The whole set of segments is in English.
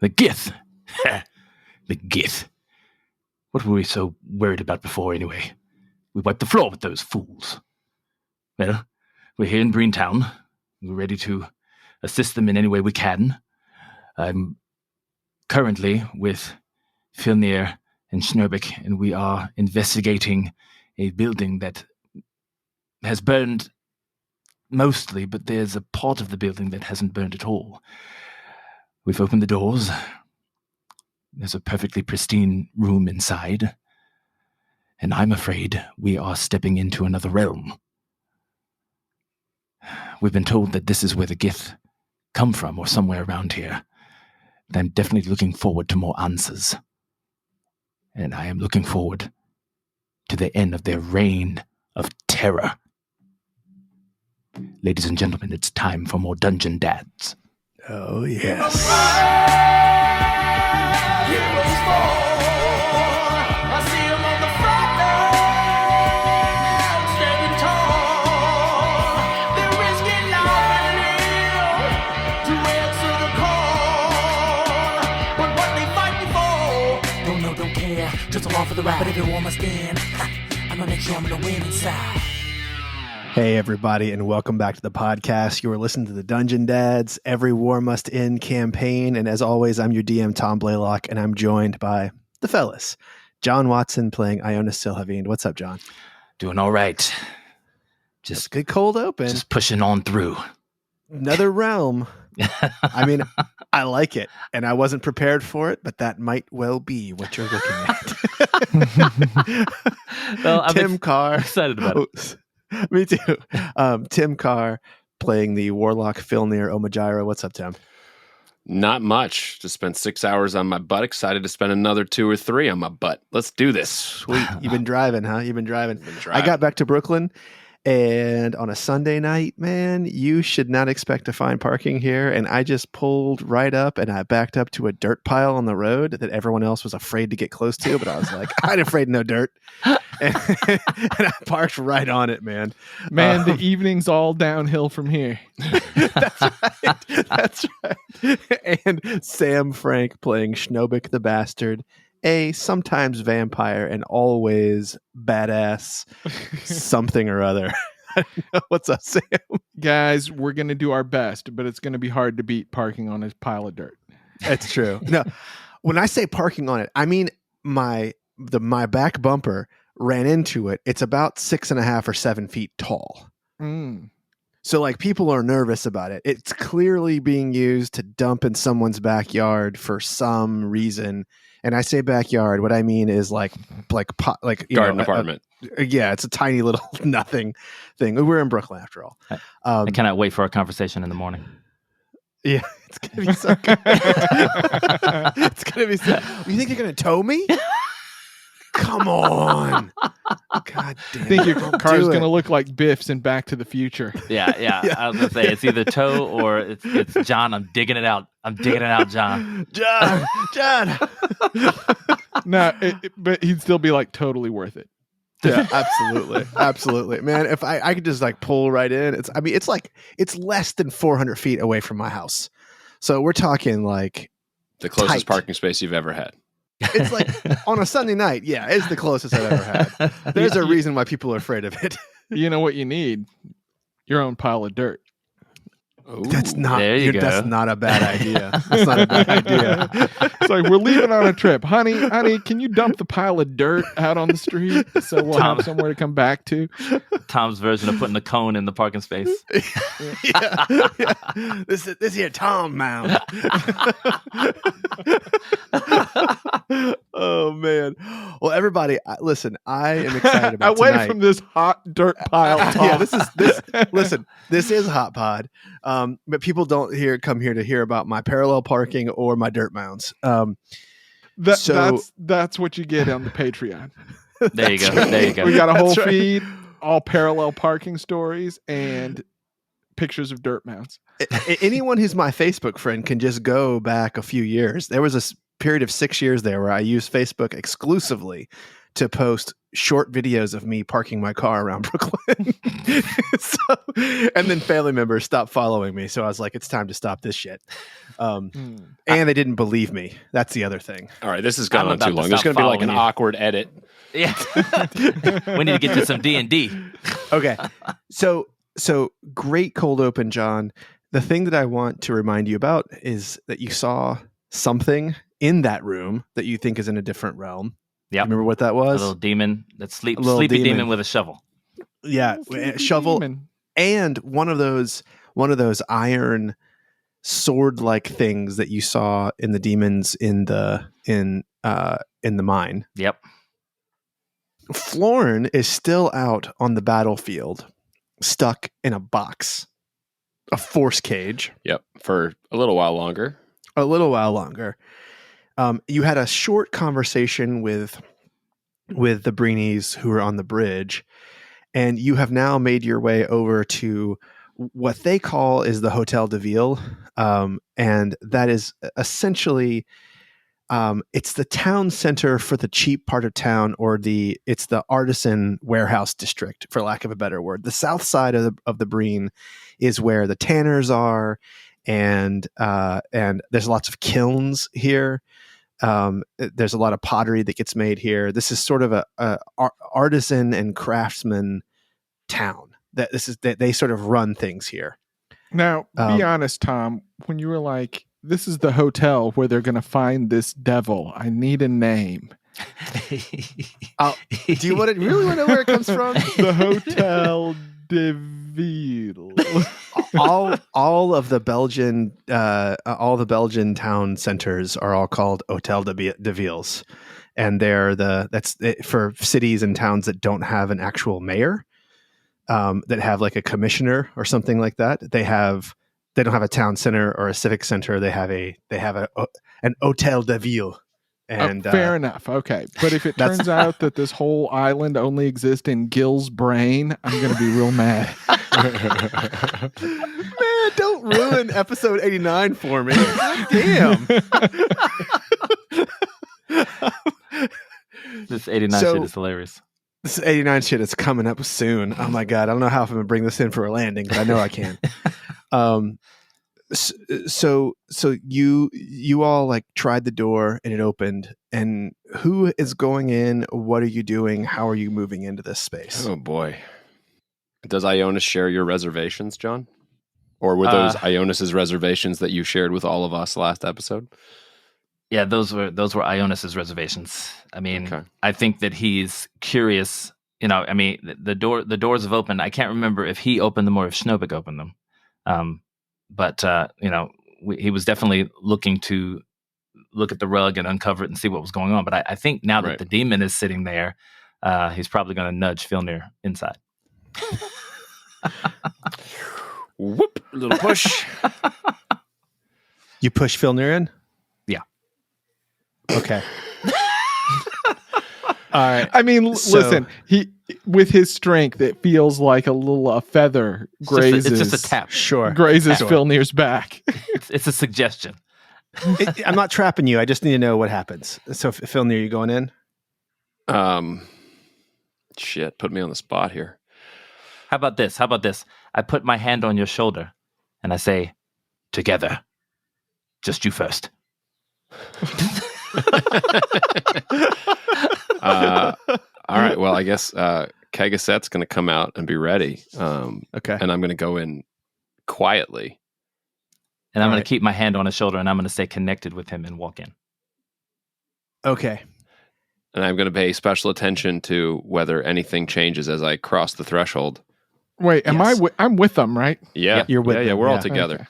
The Gith. The Gith. What were we so worried about before, anyway? We wiped the floor with those fools. Well, we're here in Brinetown. We're ready to assist them in any way we can. I'm currently with Filnyr and Schnobik, and we are investigating a building that has burned mostly, but there's a part of the building that hasn't burned at all. We've opened the doors. There's a perfectly pristine room inside, and I'm afraid we are stepping into another realm. We've been told that this is where the Gith come from, or somewhere around here. And I'm definitely looking forward to more answers. And I am looking forward to the end of their reign of terror. Ladies and gentlemen, it's time for more Dungeon Dads. Oh, yes. Just along for the ride, but everyone must in. I'm gonna make sure I'm gonna win inside. Hey, everybody, and welcome back to the podcast. You are listening to the Dungeon Dads Every War Must End campaign. And as always, I'm your DM, Tom Blaylock, and I'm joined by the fellas. John Watson playing Ionus Silhavine. What's up, John? Doing all right. Just good cold open. Just pushing on through. Another realm. I mean, I like it, and I wasn't prepared for it, but that might well be what you're looking at. Well, I'm Tim Carr. excited about it. Me too. Tim Carr playing the Warlock Filnyr Omajira. What's up, Tim? Not much. Just spent 6 hours on my butt. Excited to spend another 2 or 3 on my butt. Let's do this. Sweet. You've been driving, huh? You've been driving. driving. I got back to Brooklyn, and on a Sunday night, man, you should not expect to find parking here. And I just pulled right up, and I backed up to a dirt pile on the road that everyone else was afraid to get close to. But I was like, I ain't afraid of no dirt. And I parked right on it, man. Man, the evening's all downhill from here. That's right. That's right. And Sam Frank playing Schnobik the Bastard, a sometimes vampire and always badass something or other. I don't know. What's up, Sam? Guys, we're going to do our best, but it's going to be hard to beat parking on his pile of dirt. That's true. No, when I say parking on it, I mean my back bumper ran into it. It's about 6.5 or 7 feet tall. So like people are nervous about it. It's clearly being used to dump in someone's backyard for some reason. And I say backyard, what I mean is like Garden apartment. Yeah, it's a tiny little nothing thing. We're in Brooklyn after all. I cannot wait for our conversation in the morning. Yeah, it's gonna be so good. It's gonna be so. You think you're gonna tow me? Come on. God damn. I think your car's going to look like Biff's in Back to the Future. Yeah. I was going to say, it's either tow or it's John. I'm digging it out. John. John. No, but he'd still be like totally worth it. Yeah, absolutely, man. If I could just like pull right in, it's less than 400 feet away from my house, so we're talking like The closest tight. parking space you've ever had. It's like on a Sunday night. Yeah, it's the closest I've ever had. There's a reason why people are afraid of it. You know what you need? Your own pile of dirt. Ooh, That's not. there you go. That's not a bad idea. That's not a bad idea. It's like, we're leaving on a trip. Honey, can you dump the pile of dirt out on the street so we'll have somewhere to come back to? Tom's version of putting a cone in the parking space. Yeah. This here Tom mound. Oh man. Well, everybody, listen. I am excited about Away tonight. from this hot dirt pile. Tom. Yeah, listen, this is Hot Pod. But people don't come here to hear about my parallel parking or my dirt mounds. That's what you get on the Patreon. There you go. We got a whole That's right. feed, all parallel parking stories and pictures of dirt mounds. Anyone who's my Facebook friend can just go back a few years. There was a period of 6 years there where I used Facebook exclusively to post short videos of me parking my car around Brooklyn. And then family members stopped following me. So I was like, it's time to stop this shit. And they didn't believe me. That's the other thing. All right, this has gone I'm on too about to long. There's stop going to be like an following you. awkward edit. Yeah. We need to get to some D&D. Okay. So great cold open, John. The thing that I want to remind you about is that you saw something in that room that you think is in a different realm. Yep. Remember what that A was? little demon, that sleepy demon. demon with a shovel. Yeah, shovel Demon. and one of those iron sword-like things that you saw in the demons in the mine. Yep. Florn is still out on the battlefield, stuck in a box, a force cage. Yep, for a little while longer. A little while longer. You had a short conversation with the Breenies who were on the bridge, and you have now made your way over to what they call is the Hotel de Ville, and that is essentially it's the town center for the cheap part of town, or it's the artisan warehouse district, for lack of a better word. The south side of the Breen is where the tanners are, and there's lots of kilns here. There's a lot of pottery that gets made here. This is sort of a artisan and craftsman town. They sort of run things here. Now, be honest, Tom, when you were like, this is the hotel where they're going to find this devil, I need a name. Do you really want to know where it comes from? The Hotel de Ville. all of the Belgian town centers are all called Hotel de Villes, and that's for cities and towns that don't have an actual mayor, that have like a commissioner or something like that. They don't have a town center or a civic center. They have an Hotel de Ville. And fair enough. Okay. But if it turns out that this whole island only exists in Gil's brain, I'm going to be real mad. Man, don't ruin episode 89 for me. God damn. This 89 shit is hilarious. This 89 shit is coming up soon. Oh my God. I don't know how I'm going to bring this in for a landing, but I know I can. So you all like tried the door and it opened, and who is going in? What are you doing? How are you moving into this space? Oh boy. Does Ionus share your reservations, John? Or were those Ionus's reservations that you shared with all of us last episode? Yeah, those were Ionus's reservations. I mean, Okay. I think that he's curious. You know, I mean, the doors have opened. I can't remember if he opened them or if Schnobik opened them. But you know, he was definitely looking to look at the rug and uncover it and see what was going on. But I think now that the demon is sitting there, he's probably going to nudge Filnyr inside. Whoop! Little push. You push Filnyr in? Yeah. Okay. All right. I mean, listen, he with his strength, it feels like a feather grazes. It's just a tap. Sure. Grazes Filnyr's back. It's a suggestion. I'm not trapping you. I just need to know what happens. So, Filnyr, you going in? Shit, put me on the spot here. How about this? I put my hand on your shoulder and I say, together. Just you first. All right. Well, I guess Kagaset's going to come out and be ready. Okay. And I'm going to go in quietly. And I'm going to keep my hand on his shoulder and I'm going to stay connected with him and walk in. Okay. And I'm going to pay special attention to whether anything changes as I cross the threshold. Wait, I'm with them, right? Yeah. Yep, you're with Yeah, them, we're all yeah. together. Okay.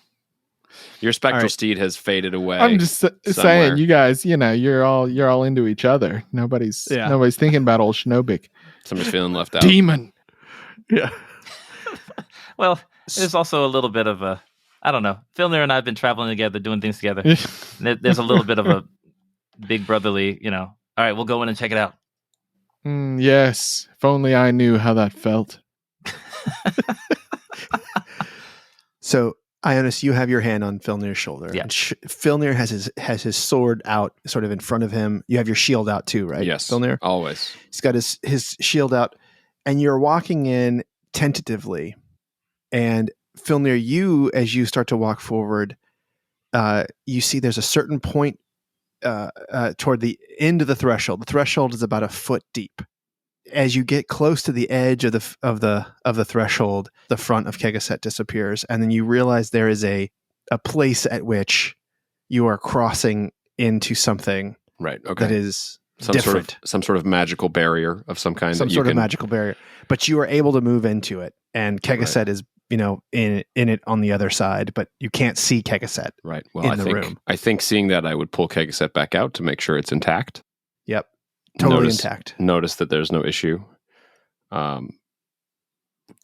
Your spectral All right. steed has faded away. I'm just somewhere. saying, you guys, you know, you're all into each other. Nobody's thinking about old Schnobik. Somebody's feeling left out. Demon. Yeah. Well, there's also a little bit of a, I don't know. Filnyr and I have been traveling together, doing things together. There's a little bit of a big brotherly, you know. All right, we'll go in and check it out. Yes. If only I knew how that felt. So Ionus, you have your hand on Filnyr's shoulder. Yeah. And Filnyr has his sword out sort of in front of him. You have your shield out too, right? Yes, Filnyr? always. He's got his shield out, and you're walking in tentatively. And Filnyr, as you start to walk forward, you see there's a certain point toward the end of the threshold. The threshold is about a foot deep. As you get close to the edge of the threshold, the front of Kegaset disappears, and then you realize there is a place at which you are crossing into something Right. Okay. that is some different. some sort of magical barrier of some kind. Some sort of magical barrier. But you are able to move into it, and Kegaset is in it on the other side, but you can't see Kegaset. Right. Well, in the room. I think seeing that, I would pull Kegaset back out to make sure it's intact. Yep. Totally intact. Notice that there's no issue.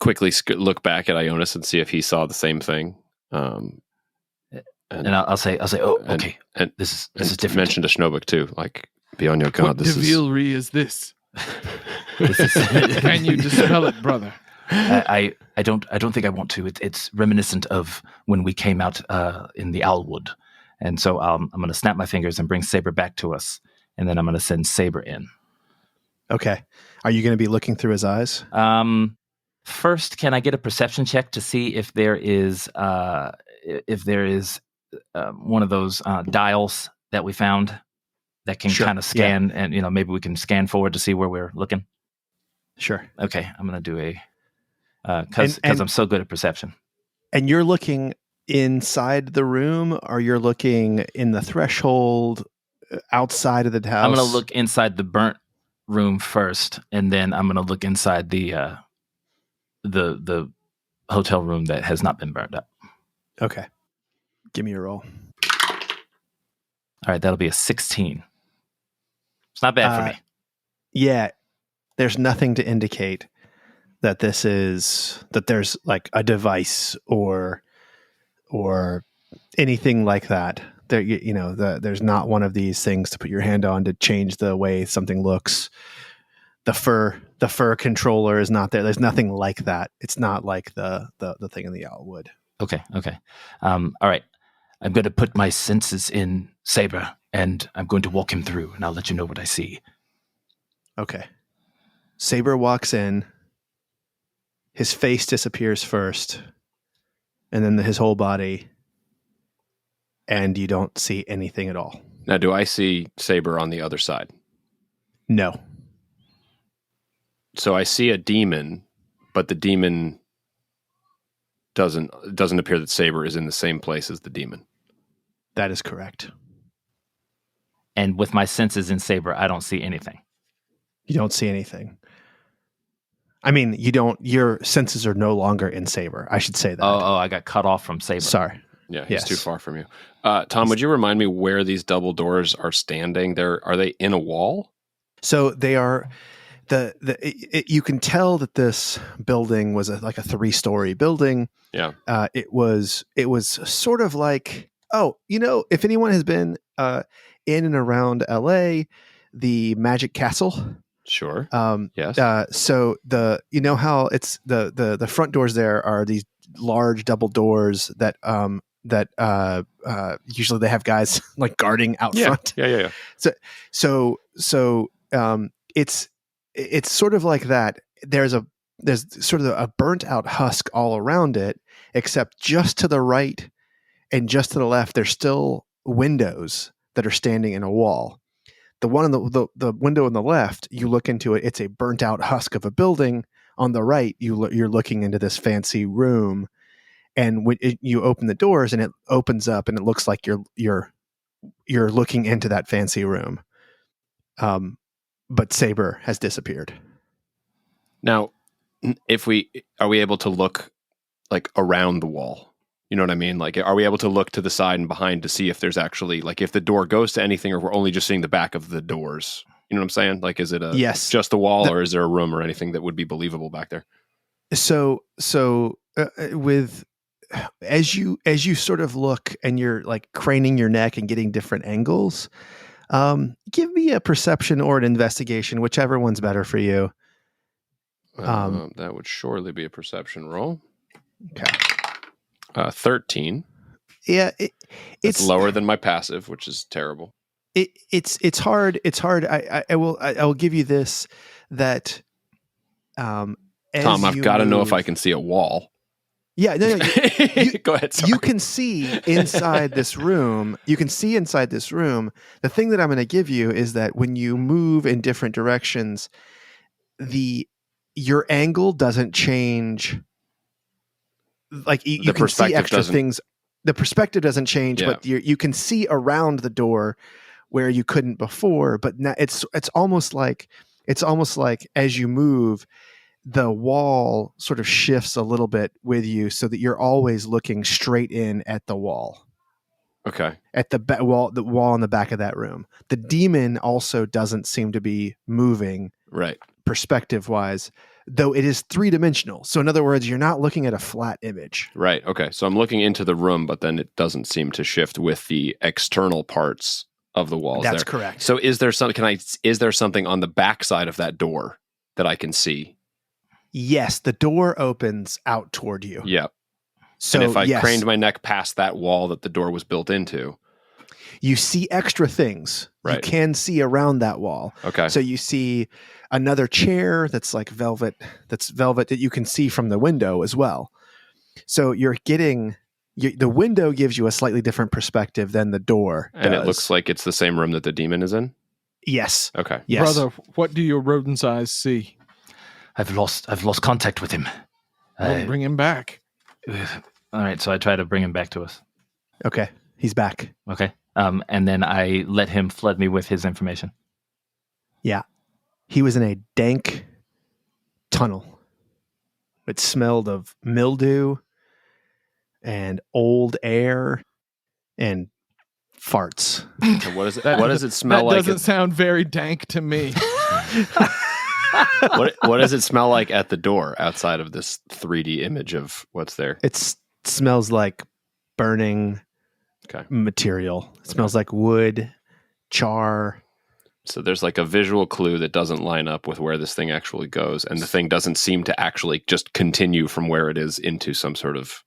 Quickly look back at Ionus and see if he saw the same thing. And I'll say, oh, okay. And this is different. Mention to Schnobik too. Like, be on your guard. What devilry is this? Can you dispel it, brother? I don't think I want to. It's reminiscent of when we came out in the Owlwood, and so I'm going to snap my fingers and bring Saber back to us, and then I'm going to send Saber in. Okay. Are you going to be looking through his eyes? First, can I get a perception check to see if there is one of those dials that we found that can kind of scan, and maybe we can scan forward to see where we're looking? Sure. Okay, I'm going to do a because I'm so good at perception. And you're looking inside the room, or you're looking in the threshold outside of the house? I'm going to look inside the burnt room first, and then I'm going to look inside the hotel room that has not been burned up. Okay. Give me a roll. All right, that'll be a 16. It's not bad for me. Yeah. There's nothing to indicate that there's like a device or anything like that. There's not one of these things to put your hand on to change the way something looks. The fur controller is not there. There's nothing like that. It's not like the thing in the Owlwood. Okay. All right. I'm going to put my senses in Saber, and I'm going to walk him through, and I'll let you know what I see. Okay. Saber walks in. His face disappears first, and then his whole body, and you don't see anything at all. Now, do I see Saber on the other side? No. So I see a demon, but the demon doesn't appear that Saber is in the same place as the demon. That is correct. And with my senses in Saber, I don't see anything. You don't see anything. I mean, your senses are no longer in Saber. I should say that. Oh, I got cut off from Saber. Sorry. Yeah, he's too far from you. Tom, would you remind me where these double doors are standing? Are they in a wall? So they are. You can tell that this building was like a 3-story building. Yeah. It was sort of like, if anyone has been in and around LA, the Magic Castle. Sure. Yes. So how it's the front doors there are these large double doors that usually they have guys like guarding out front. Yeah. So it's sort of like that. There's sort of a burnt out husk all around it, except just to the right and just to the left, there's still windows that are standing in a wall. The one on the window on the left, you look into it, it's a burnt out husk of a building. On the right, you're looking into this fancy room, and when you open the doors, and it opens up, and it looks like you're looking into that fancy room. But Saber has disappeared. Now, are we able to look like around the wall? You know what I mean? Like, are we able to look to the side and behind to see if there's actually, like, if the door goes to anything, or we're only just seeing the back of the doors? You know what I'm saying? Like, is it just a wall, or is there a room or anything that would be believable back there? So as you sort of look and you're like craning your neck and getting different angles, give me a perception or an investigation, whichever one's better for you. That would surely be a perception roll. Okay. 13. Yeah, It's it's lower than my passive, which is terrible. It's hard. It's hard. I will give you this that. As Tom, I've you got to know if move- I can see a wall. Yeah, no. Go ahead. Sorry. You can see inside this room. You can see inside this room. The thing that I'm going to give you is that when you move in different directions, your angle doesn't change. Like you can see extra things. The perspective doesn't change, but you can see around the door where you couldn't before. But now it's almost like as you move, the wall sort of shifts a little bit with you, so that you're always looking straight in at the wall. Okay. At the wall in the back of that room. The demon also doesn't seem to be moving, right? Perspective wise, though it is 3-dimensional. So in other words, you're not looking at a flat image. Right. Okay. So I'm looking into the room, but then it doesn't seem to shift with the external parts of the walls. That's there. correct. So is there something on the back side of that door that I can see? Yes, the door opens out toward you. Yeah. So and if I craned my neck past that wall that the door was built into, you see extra things. Right. You can see around that wall. Okay. So you see another chair that's like velvet. That's velvet that you can see from the window as well. So you're getting the window gives you a slightly different perspective than the door and does. It looks like it's the same room that the demon is in. Yes. Okay. Yes. Brother, what do your rodent's eyes see? I've lost contact with him. Well, bring him back. All right, so I try to bring him back to us. Okay, he's back. Okay. And then I let him flood me with his information. Yeah. He was in a dank tunnel. It smelled of mildew and old air and farts. So what does it smell like? That doesn't sound very dank to me. What does it smell like at the door outside of this 3D image of what's there? It smells like burning material. It smells like wood, char. So there's like a visual clue that doesn't line up with where this thing actually goes, and the thing doesn't seem to actually just continue from where it is into some sort of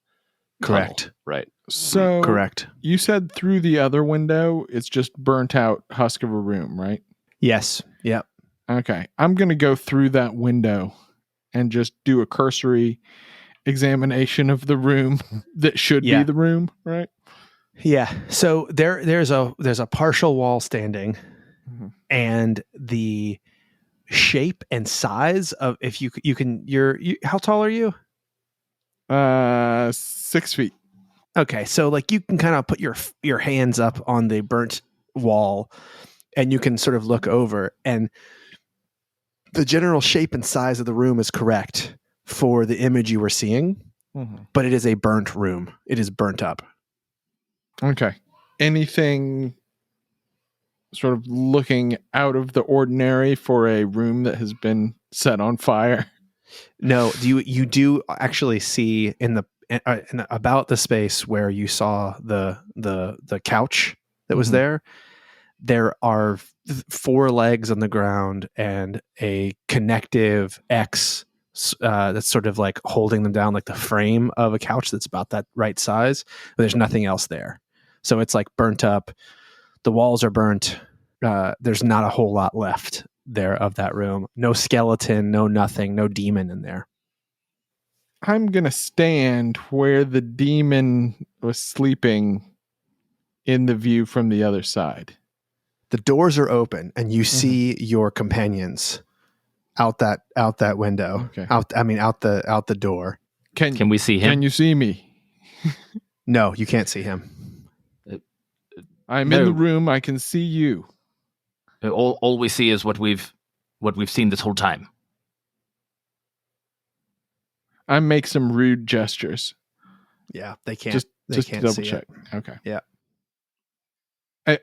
correct tunnel. Right. So correct. You said through the other window, it's just burnt out husk of a room, right? Yes. Yep. Okay. I'm going to go through that window and just do a cursory examination of the room that should be the room, right? Yeah. So there's a partial wall standing, and the shape and size of how tall are you? 6 feet. Okay, so like you can kind of put your hands up on the burnt wall, and you can sort of look over, and the general shape and size of the room is correct for the image you were seeing, but it is a burnt room. It is burnt up. Okay. Anything sort of looking out of the ordinary for a room that has been set on fire? No, you do actually see in about the space where you saw the couch that was there. There are 4 legs on the ground and a connective X that's sort of like holding them down, like the frame of a couch that's about that right size. But there's nothing else there, so it's like burnt up. The walls are burnt. There's not a whole lot left there of that room. No skeleton, no nothing, no demon in there. I'm going to stand where the demon was sleeping in the view from the other side. The doors are open and you see your companions out that window. Okay. Out the door. Can we see him? Can you see me? No, you can't see him. I'm in the room. I can see you. All we see is what we've seen this whole time. I make some rude gestures. Yeah, they can't. Just can't double see check. it. Okay. Yeah.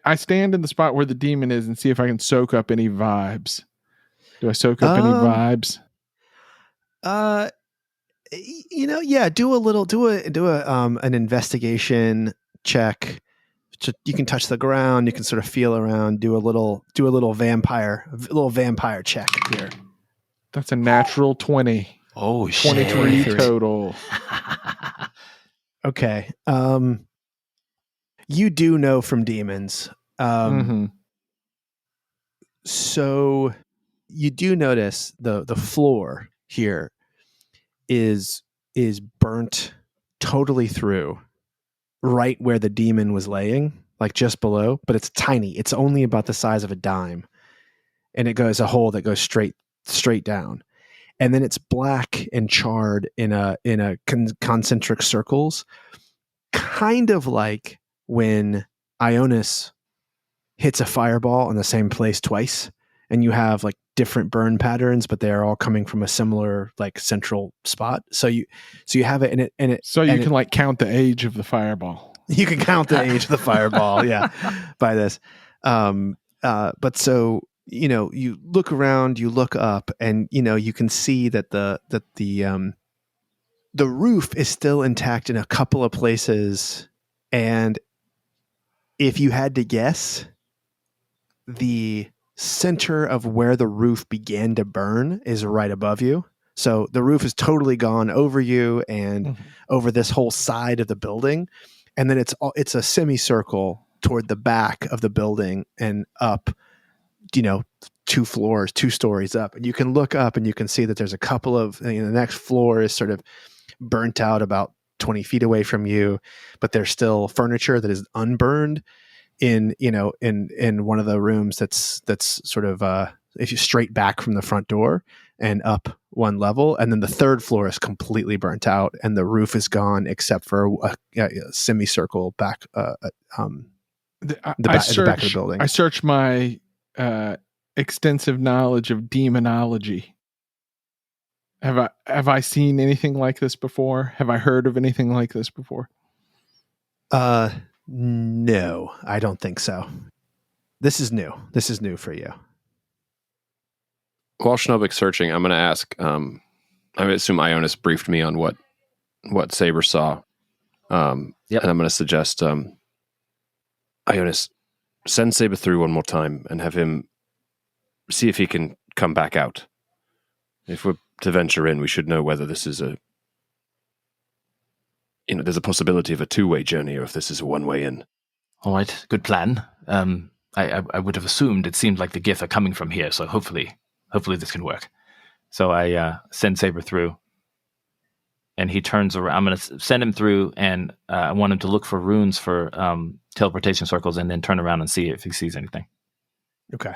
I stand in the spot where the demon is and see if I can soak up any vibes. Do I soak up any vibes? Do an investigation check. You can touch the ground. You can sort of feel around. Do a little vampire check here. That's a natural 20. Oh, shit. 23 total. Okay. You do know from demons. So you do notice the floor here is burnt totally through, right where the demon was laying, like just below, but it's tiny. It's only about the size of a dime, and it goes a hole that goes straight down, and then it's black and charred in concentric circles, kind of like when Ionus hits a fireball in the same place twice, and you have like different burn patterns, but they're all coming from a similar like central spot. So you have it, and it So you can like count the age of the fireball. You can count the age of the fireball, yeah, by this. But so you look around, you look up, and you can see that the roof is still intact in a couple of places, and if you had to guess, the center of where the roof began to burn is right above you. So the roof is totally gone over you and over this whole side of the building. And then it's a semicircle toward the back of the building and up, 2 stories up. And you can look up and you can see that there's a couple of, the next floor is sort of burnt out about 20 feet away from you, but there's still furniture that is unburned in one of the rooms that's sort of if you straight back from the front door and up one level, and then the third floor is completely burnt out and the roof is gone except for a semicircle back the back of the building. I search my extensive knowledge of demonology. Have I seen anything like this before? Have I heard of anything like this before? No, I don't think so. This is new. This is new for you. While Schnobik's searching, I'm going to ask, I assume Ionus briefed me on what Saber saw. And I'm going to suggest, Ionus, send Saber through one more time and have him see if he can come back out. If we're to venture in, we should know whether this is there's a possibility of a 2-way journey or if this is a 1-way in. All right, good plan. I would have assumed it seemed like the Gith are coming from here, so hopefully this can work. So I send Saber through, and he turns around. I'm going to send him through, and I want him to look for runes for teleportation circles, and then turn around and see if he sees anything. Okay.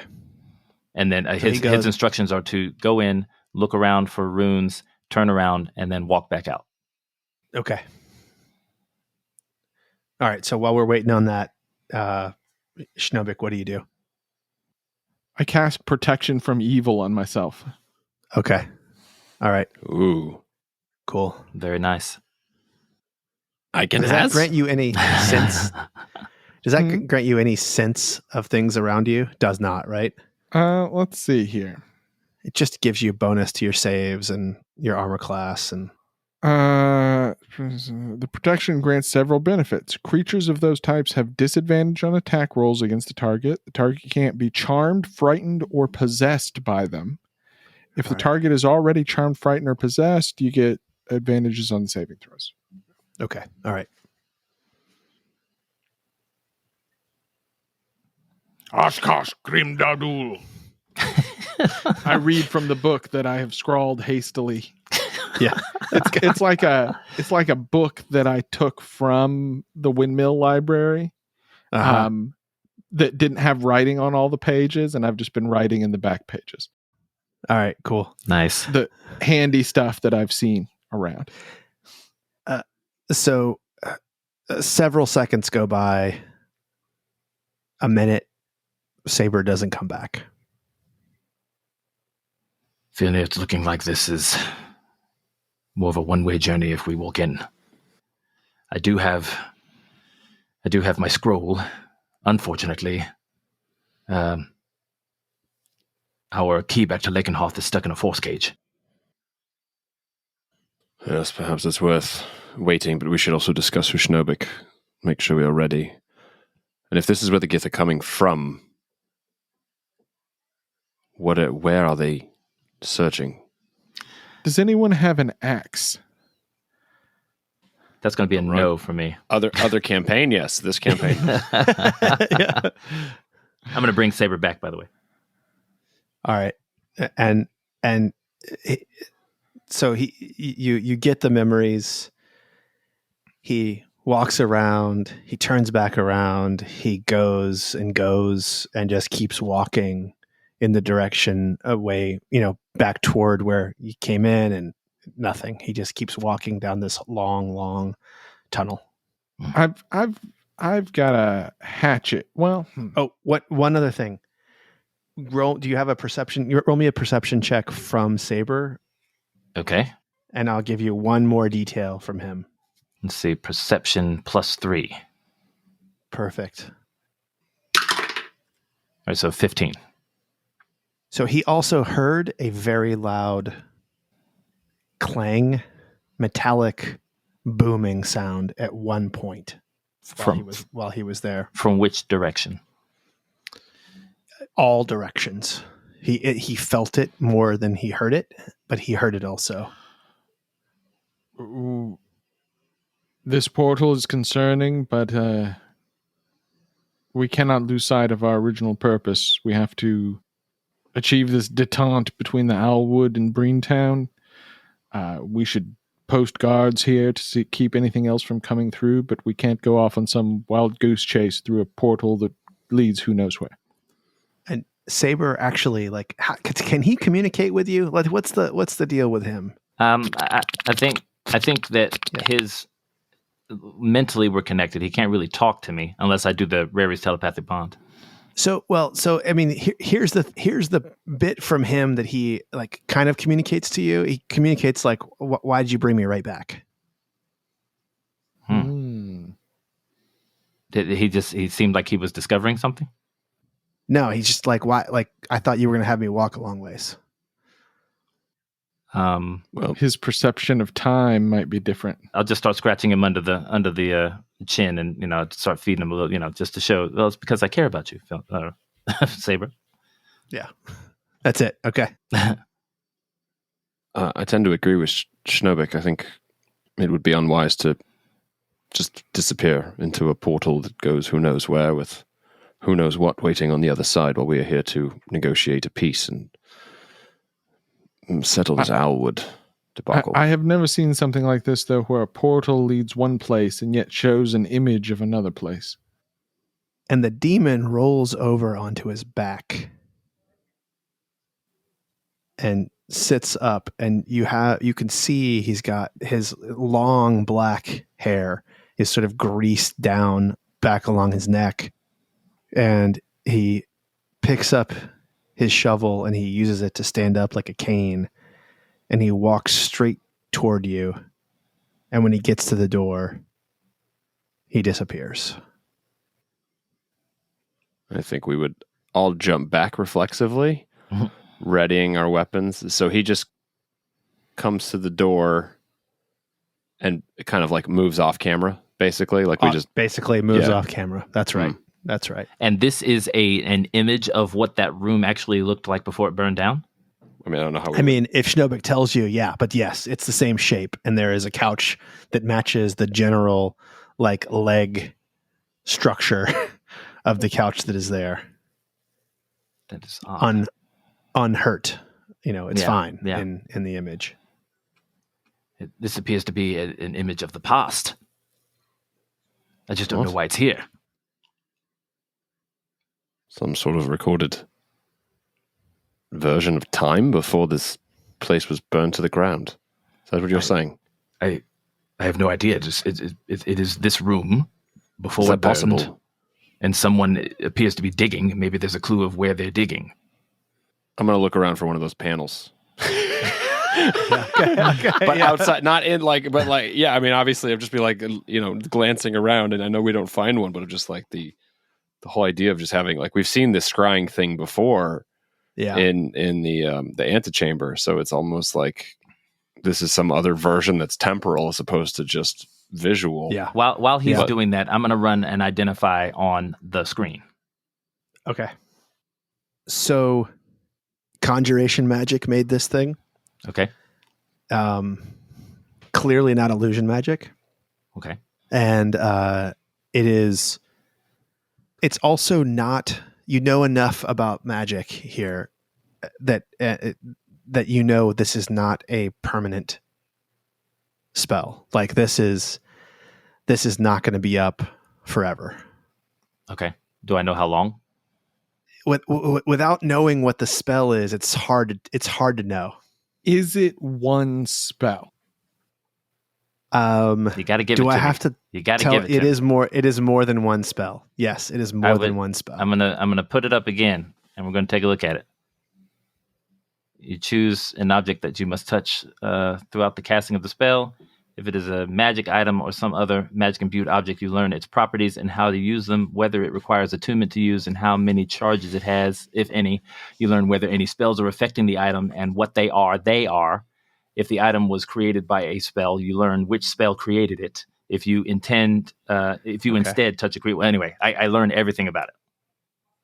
And then his instructions are to go in, look around for runes, turn around, and then walk back out. Okay. All right. So while we're waiting on that, Schnobik, what do you do? I cast protection from evil on myself. Okay. All right. Ooh. Cool. Very nice. Does that grant you any sense? Does that grant you any sense of things around you? Does not, right? Let's see here. It just gives you a bonus to your saves and your armor class. And the protection grants several benefits. Creatures of those types have disadvantage on attack rolls against the target. The target can't be charmed, frightened, or possessed by them. If the target is already charmed, frightened, or possessed, you get advantages on the saving throws. Okay. All right. Oshkosh Grim Dadul. I read from the book that I have scrawled hastily. Yeah. It's like a book that I took from the Windmill Library that didn't have writing on all the pages, and I've just been writing in the back pages. All right, cool. Nice. The handy stuff that I've seen around. So several seconds go by, a minute, Saber doesn't come back. Filnyr, it's looking like this is more of a 1-way journey if we walk in. I do have my scroll. Unfortunately, our key back to Lakenhoth is stuck in a force cage. Yes, perhaps it's worth waiting, but we should also discuss with Schnobik. Make sure we are ready. And if this is where the Gith are coming from, where are they searching? Does anyone have an axe? That's going to be a no for me. Other campaign, yes. This campaign. Yeah. I'm going to bring Saber back, by the way. All right. And so you get the memories. He walks around, he turns back around, he goes and just keeps walking in the direction away, back toward where you came in, and nothing. He just keeps walking down this long tunnel. I've got a hatchet. Well, One other thing. Do you have a perception? Roll me a perception check from Saber, Okay. and I'll give you one more detail from him. Let's see. Perception +3. Perfect. All right, so 15. So he also heard a very loud clang, metallic booming sound at one point while he was there. From which direction? All directions. He felt it more than he heard it, but he heard it also. ooh, this portal is concerning, but we cannot lose sight of our original purpose. We have to achieve this detente between the Owlwood and Brinetown. We should post guards here to keep anything else from coming through, but we can't go off on some wild goose chase through a portal that leads who knows where. And Saber actually, can he communicate with you? Like, what's the deal with him? I think that his mentally we're connected. He can't really talk to me unless I do the Rary's telepathic bond. So I mean, here's the bit from him that he kind of communicates to you. He communicates like, "Why did you bring me right back?" He seemed like he was discovering something? No, he's just like, "Why? Like, I thought you were going to have me walk a long ways." Well, His perception of time might be different. I'll just start scratching him under the chin, and start feeding him a little, just to show. Well, it's because I care about you, Saber. Yeah, that's it. Okay. I tend to agree with Schnobik. I think it would be unwise to just disappear into a portal that goes who knows where with who knows what waiting on the other side while we are here to negotiate a peace and settle this Owlwood debacle. I have never seen something like this, though, where a portal leads one place and yet shows an image of another place. And the demon rolls over onto his back and sits up, and you can see he's got his long black hair is sort of greased down back along his neck, and he picks up his shovel and he uses it to stand up like a cane, and he walks straight toward you, and when he gets to the door, he disappears. I think we would all jump back reflexively, readying our weapons. So he just comes to the door and it kind of like moves off camera, basically. Like we just basically moves off camera. That's right. That's right. And this is an image of what that room actually looked like before it burned down? I mean, I don't know how. If Schnobik tells you, yeah, but yes, it's the same shape, and there is a couch that matches the general leg structure of the couch that is there. That is odd. Unhurt. It's fine yeah. in the image. This appears to be an image of the past. I just don't know why it's here. Some sort of recorded version of time before this place was burned to the ground. Is that what you're saying? I have no idea. It is this room before Is that it burned, possible? and someone appears to be digging. Maybe there's a clue of where they're digging. I'm going to look around for one of those panels. Okay, But outside, not in but I mean, obviously I'd just be glancing around, and I know we don't find one, but I'm just like the whole idea of just having, we've seen this scrying thing before in the antechamber. So it's almost like this is some other version that's temporal as opposed to just visual. Yeah. While he's doing that, I'm going to run and identify on the screen. Okay. So conjuration magic made this thing. Okay. Clearly not illusion magic. Okay. And it's also not, you know, enough about magic here that you know this is not a permanent spell. Like this is not going to be up forever. Okay. Do I know how long? Without knowing what the spell is, it's hard to know. Is it one spell? You got to give it to me. Do I have to You got to tell give it to me. It is more than one spell. Yes, it is more than one spell. I'm gonna put it up again, and we're gonna take a look at it. You choose an object that you must touch throughout the casting of the spell. If it is a magic item or some other magic-imbued object, you learn its properties and how to use them, whether it requires attunement to use and how many charges it has, if any. You learn whether any spells are affecting the item and what they are. If the item was created by a spell, you learn which spell created it. If you instead touch a creature... Well, anyway, I learned everything about it.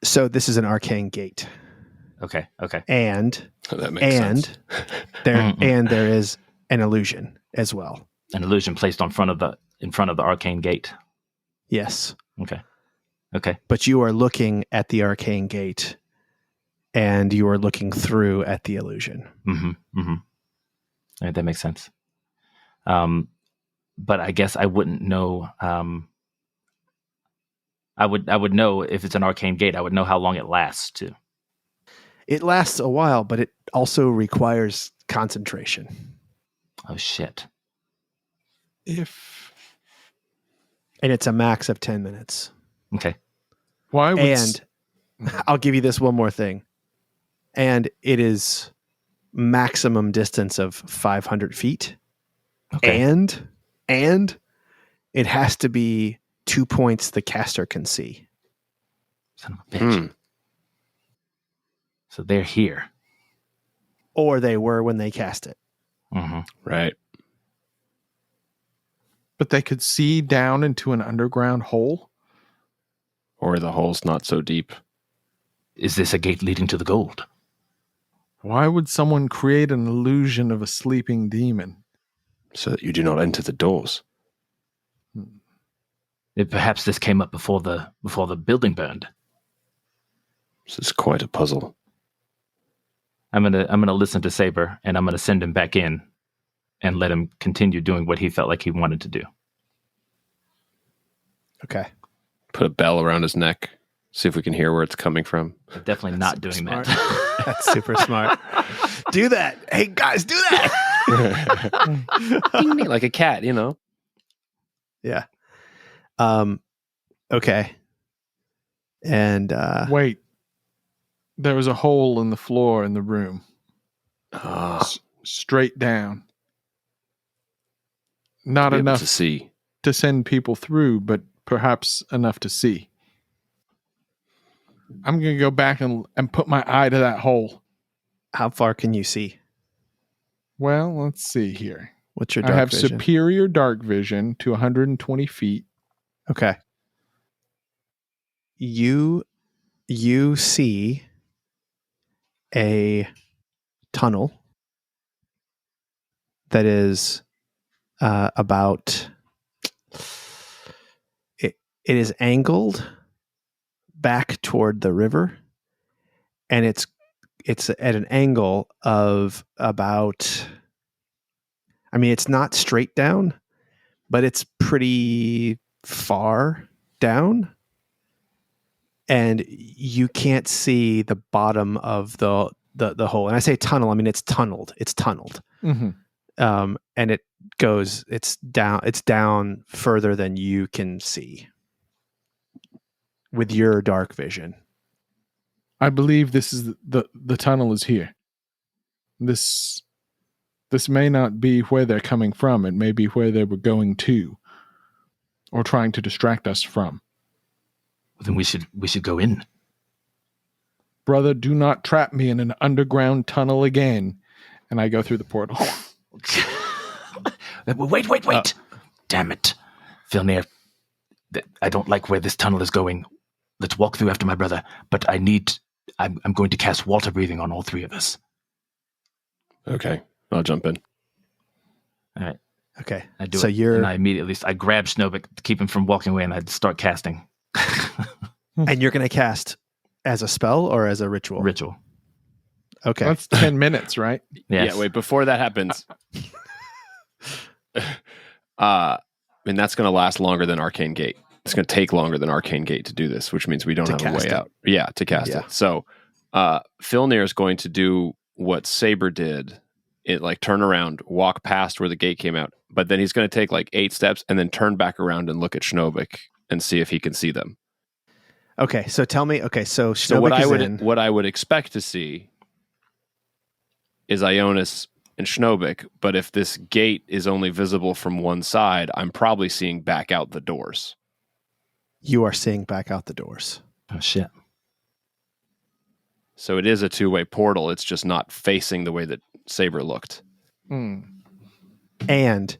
So this is an arcane gate. Okay. And that makes sense. there is an illusion as well. An illusion placed in front of the arcane gate. Yes. Okay. But you are looking at the arcane gate, and you are looking through at the illusion. Mm-hmm. All right, that makes sense. But I guess I wouldn't know. I would know if it's an arcane gate. I would know how long it lasts too. It lasts a while, but it also requires concentration. Oh shit! And it's a max of 10 minutes. Okay. Why would And I'll give you this one more thing. And it is maximum distance of 500 feet. Okay. And it has to be 2 points the caster can see. Son of a bitch. So they're here. Or they were when they cast it. Mm-hmm. Right. But they could see down into an underground hole? Or the hole's not so deep. Is this a gate leading to the gold? Why would someone create an illusion of a sleeping demon? So that you do not enter the doors. Perhaps this came up before the building burned. This is quite a puzzle. I'm gonna listen to Saber, and I'm gonna send him back in and let him continue doing what he felt like he wanted to do. Okay. Put a bell around his neck. See if we can hear where it's coming from. I'm definitely not doing smart. that. That's super smart. Do that. Hey, guys, do that. Ding, ding, like a cat, you know. Yeah. Okay. And Wait. There was a hole in the floor in the room. Straight down. Not enough to see. to send people through, but perhaps enough to see. I'm going to go back and put my eye to that hole. how far can you see? Well, let's see here. What's your I dark have vision? superior dark vision to 120 feet. Okay. You see a tunnel that is about it is angled back toward the river, and it's at an angle of about, I mean, it's not straight down, but it's pretty far down, and you can't see the bottom of the hole. And I say tunnel, I mean it's tunneled. Mm-hmm. And it's down further than you can see with your dark vision. I believe this is the tunnel is here. This may not be where they're coming from. It may be where they were going to, or trying to distract us from. Then we should go in. Brother, do not trap me in an underground tunnel again. And I go through the portal. Wait. Damn it. Filnyr, I don't like where this tunnel is going. Let's walk through after my brother, but I'm going to cast water breathing on all three of us. Okay, I'll jump in. All right. Okay. I do So it. you're And I grab Schnobik to keep him from walking away, and I start casting. and you're going to cast as a spell or as a ritual? Ritual. Okay. That's 10 minutes, right? Yes. Yeah, wait, before that happens. And that's going to last longer than Arcane Gate. It's going to take longer than Arcane Gate to do this, which means we don't To have a cast way it. out. Yeah, to cast Yeah. it. So Filnyr is going to do what Saber did. It like turn around, walk past where the gate came out, but then he's going to take like 8 steps and then turn back around and look at Schnobik and see if he can see them. Okay. So tell me. Okay. So So Schnobik what I would expect to see is Ionus and Schnobik, but if this gate is only visible from one side, I'm probably seeing back out the doors. you are seeing back out the doors. Oh, shit. So it is a two-way portal. It's just not facing the way that Saber looked. And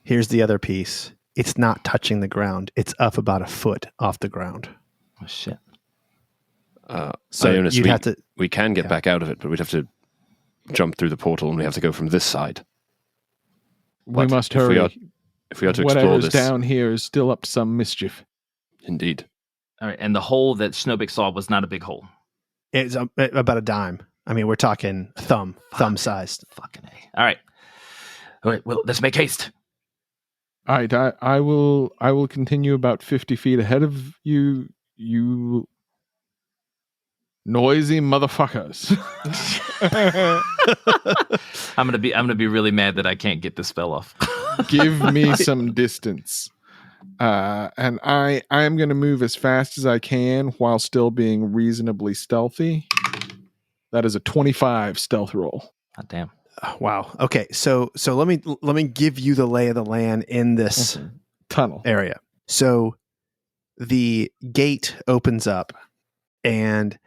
here's the other piece. It's not touching the ground. It's up about a foot off the ground. Oh, shit. So Ionus, you'd have to. we can get yeah. back out of it, but we'd have to jump through the portal and we have to go from this side. We But must if we hurry. ought- If we ought to explore Whatever's this, down here is still up to some mischief. indeed. All right. And the hole that Schnobik saw was not a big hole. It's about a dime. I mean, we're talking thumb sized. Fucking A. All right. All right. Well, let's make haste. All right, I will continue about 50 feet ahead of you, you noisy motherfuckers. I'm gonna be really mad that I can't get this spell off. Give me some distance. And I'm going to move as fast as I can while still being reasonably stealthy. That is a 25 stealth roll. God damn. Wow. Okay. So let me give you the lay of the land in this Tunnel. area. So the gate opens up, and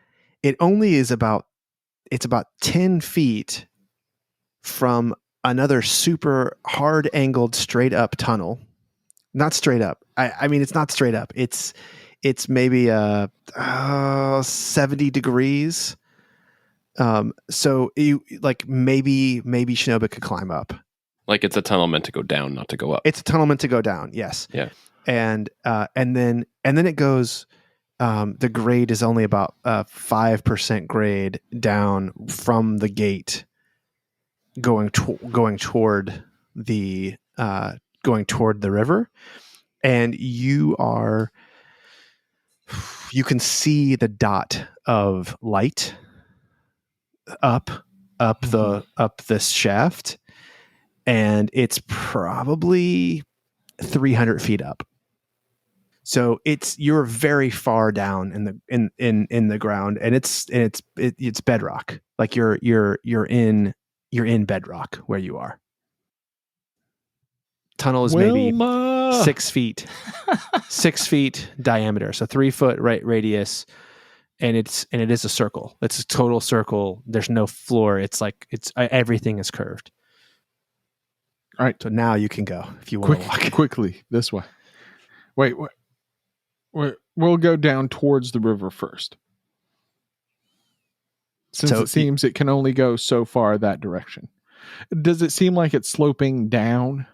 it only is about 10 feet from another super hard angled straight up tunnel. Not straight up. I mean, it's not straight up. It's maybe 70 degrees. So you like maybe Schnobik could climb up. Like it's a tunnel meant to go down, not to go up. It's a tunnel meant to go down. Yes. Yeah. And then it goes. The grade is only about 5% grade down from the gate, going toward the river, and you can see the dot of light up this shaft, and it's probably 300 feet up. So you're very far down in the ground, and it's bedrock. Like you're in bedrock where you are. Tunnel is maybe 6 feet, 6 feet diameter, so 3 foot radius, and it is a circle. It's a total circle. There's no floor. It's everything is curved. All right. So now you can go if you want to walk. Quickly this way. Wait. We'll go down towards the river first. Since So it seems it can only go so far that direction. Does it seem like it's sloping down?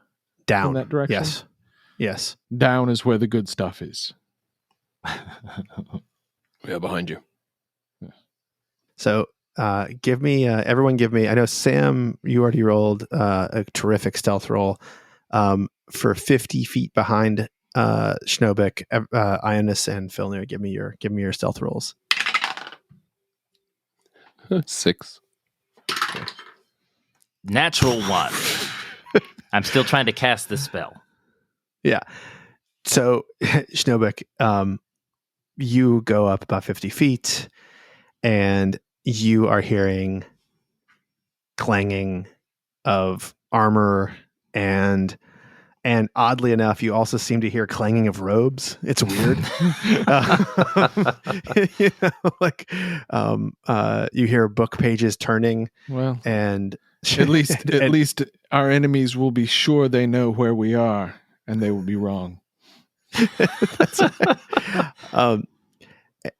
Down in that direction? Yes. Down is where the good stuff is. Yeah, behind you. So everyone give me, I know Sam, you already rolled a terrific stealth roll for 50 feet behind Schnobik, Ionus, and Filnyr. Give me your stealth rolls. 6. Natural 1. I'm still trying to cast this spell. Yeah. So Schnobik, you go up about 50 feet, and you are hearing clanging of armor, and oddly enough, you also seem to hear clanging of robes. It's weird. You hear book pages turning, Well, and at least our enemies will be sure they know where we are, and they will be wrong. That's right.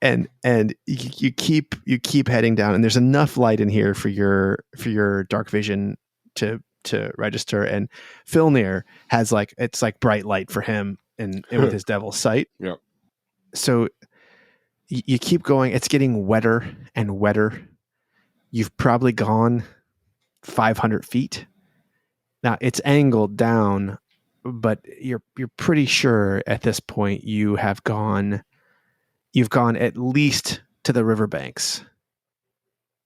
And you keep heading down, and there's enough light in here for your dark vision to to register. And Filnyr has it's like bright light for him and with his devil's sight. Yep. So you keep going. It's getting wetter and wetter. You've probably gone 500 feet. Now it's angled down, but you're pretty sure at this point you've gone at least to the riverbanks,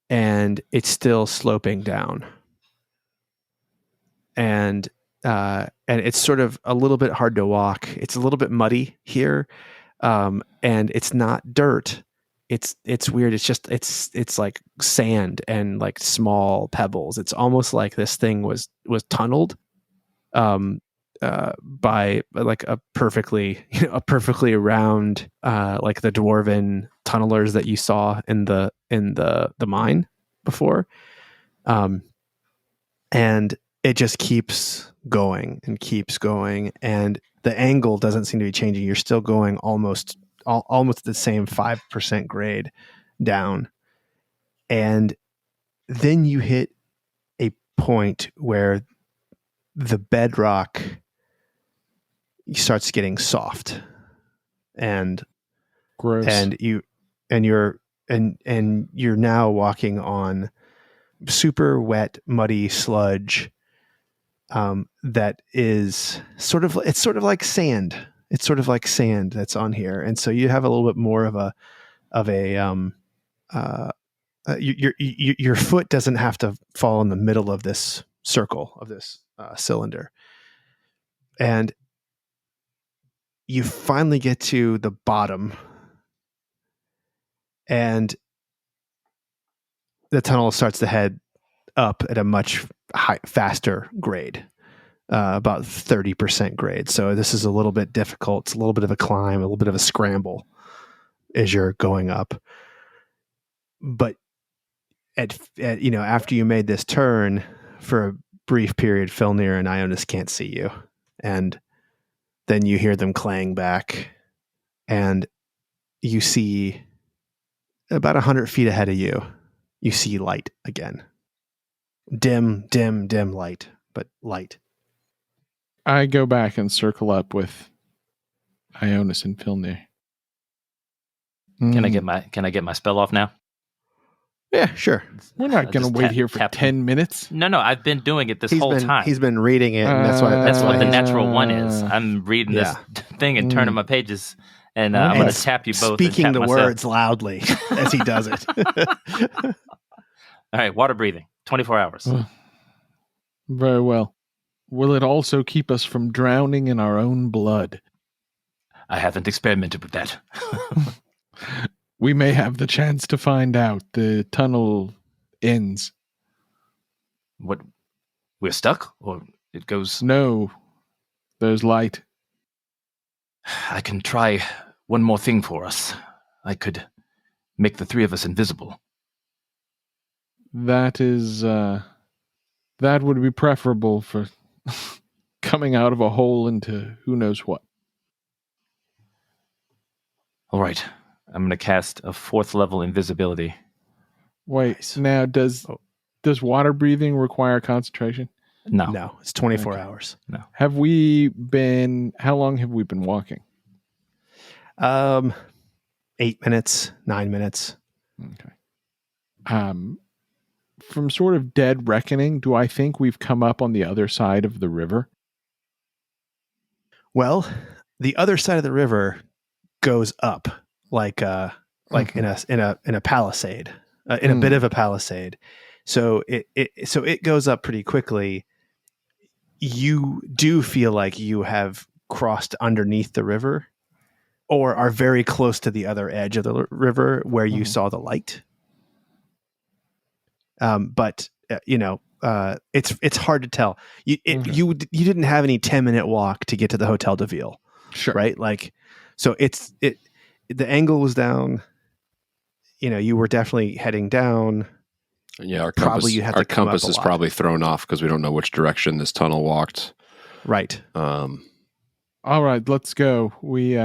and it's still sloping down. And it's sort of a little bit hard to walk. It's a little bit muddy here, and it's not dirt. It's weird. It's just it's like sand and like small pebbles. It's almost like this thing was tunneled by like a perfectly round like the dwarven tunnelers that you saw in the mine before, and it just keeps going and keeps going, and the angle doesn't seem to be changing. You're still going almost the same 5% grade down, and then you hit a point where the bedrock starts getting soft, and Gross. and you're now walking on super wet, muddy sludge that is sort of like sand. It's sort of like sand that's on here, and so you have a little bit more of your foot doesn't have to fall in the middle of this circle of this cylinder, and you finally get to the bottom, and the tunnel starts to head up at a much faster grade, about 30% grade. So this is a little bit difficult. It's a little bit of a climb, a little bit of a scramble as you're going up. But after you made this turn, for a brief period, Filnyr and Ionus can't see you, and then you hear them clang back, and you see about 100 feet ahead of you. You see light again. Dim light, but light. I go back and circle up with Ionus and Filnyr. Can I get my spell off now? Yeah, sure. We're not going to Just wait here for 10 minutes. No, I've been doing it this whole time. He's been reading it, and that's why the he's- natural one is. I'm reading this thing and turning my pages, and I'm going to tap you both. Speaking and the tap myself. words loudly as he does it. All right, water breathing, 24 hours. Very well. Will it also keep us from drowning in our own blood? I haven't experimented with that. We may have the chance to find out. The tunnel ends. What? We're stuck, or it goes? No, there's light. I can try one more thing for us. I could make the three of us invisible. That is, that would be preferable for coming out of a hole into who knows what. All right, I'm going to cast a 4th level invisibility. Wait, Nice. now does water breathing require concentration? No. It's 24 Okay. hours. No. How long have we been walking? 8 minutes, 9 minutes. Okay. From sort of dead reckoning, do I think we've come up on the other side of the river? Well, the other side of the river goes up like in a palisade, in a bit of a palisade. So it goes up pretty quickly. You do feel like you have crossed underneath the river, or are very close to the other edge of the river where you saw the light. But it's hard to tell. You didn't have any 10-minute walk to get to the Hotel de Ville, Sure. right? Like, so the angle was down. You were definitely heading down. Yeah, our Probably compass, you had our to come up compass a is lot. probably thrown off because we don't know which direction this tunnel walked. Right. All right, let's go. We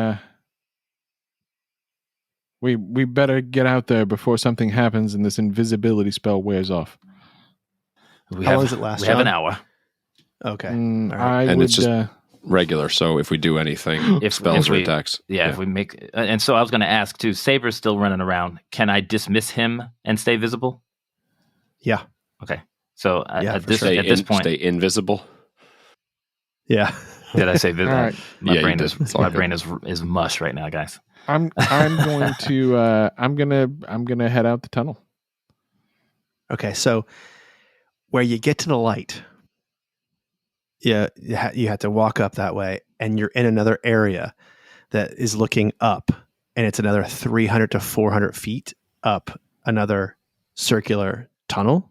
better get out there before something happens and this invisibility spell wears off. How long does it last, We have an John? hour. Okay. Mm, All right. I And would. it's just regular. So if we do anything, spells or attacks. Yeah, if we make, and so I was going to ask too. Saber's still running around. Can I dismiss him and stay visible? Yeah. Okay. So Yeah, at for this sure. at this point, stay invisible. Yeah. did I say visible? All right. My Yeah, you brain did. is It's all my good. brain is mush right now, guys. I'm going to. I'm gonna head out the tunnel. Okay. So where you get to the light, yeah, you have to walk up that way, and you're in another area that is looking up, and it's another 300 to 400 feet up another circular tunnel.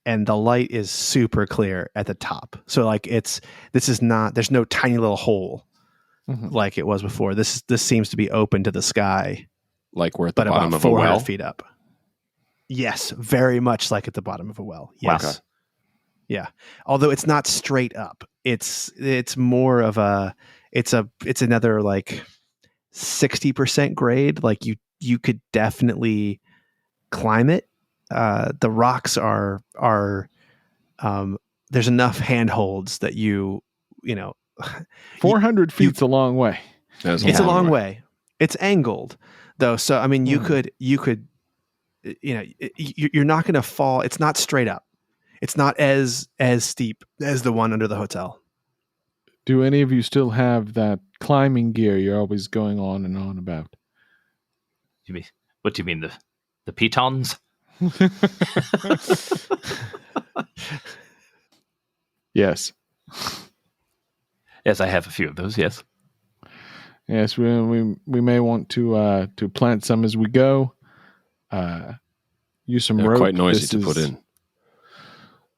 And the light is super clear at the top. So like there's no tiny little hole Mhm. like it was before. This seems to be open to the sky, Like we're at the but bottom about of a 400 well. feet up. Yes, very much like at the bottom of a well. Yes. Okay. Yeah. Although it's not straight up. It's more of it's another like 60% grade. Like you could definitely climb it. The rocks are there's enough handholds that you know 400 feet's a long way. That's it's a long way. It's angled though, so I mean you could you're not going to fall. It's not straight up. It's not as steep as the one under the hotel. Do any of you still have that climbing gear you're always going on and on about? What do you mean the pitons? Yes. Yes, I have a few of those. Yes. Yes, we may want to plant some as we go. Use some They're rope. quite noisy This to put is- in.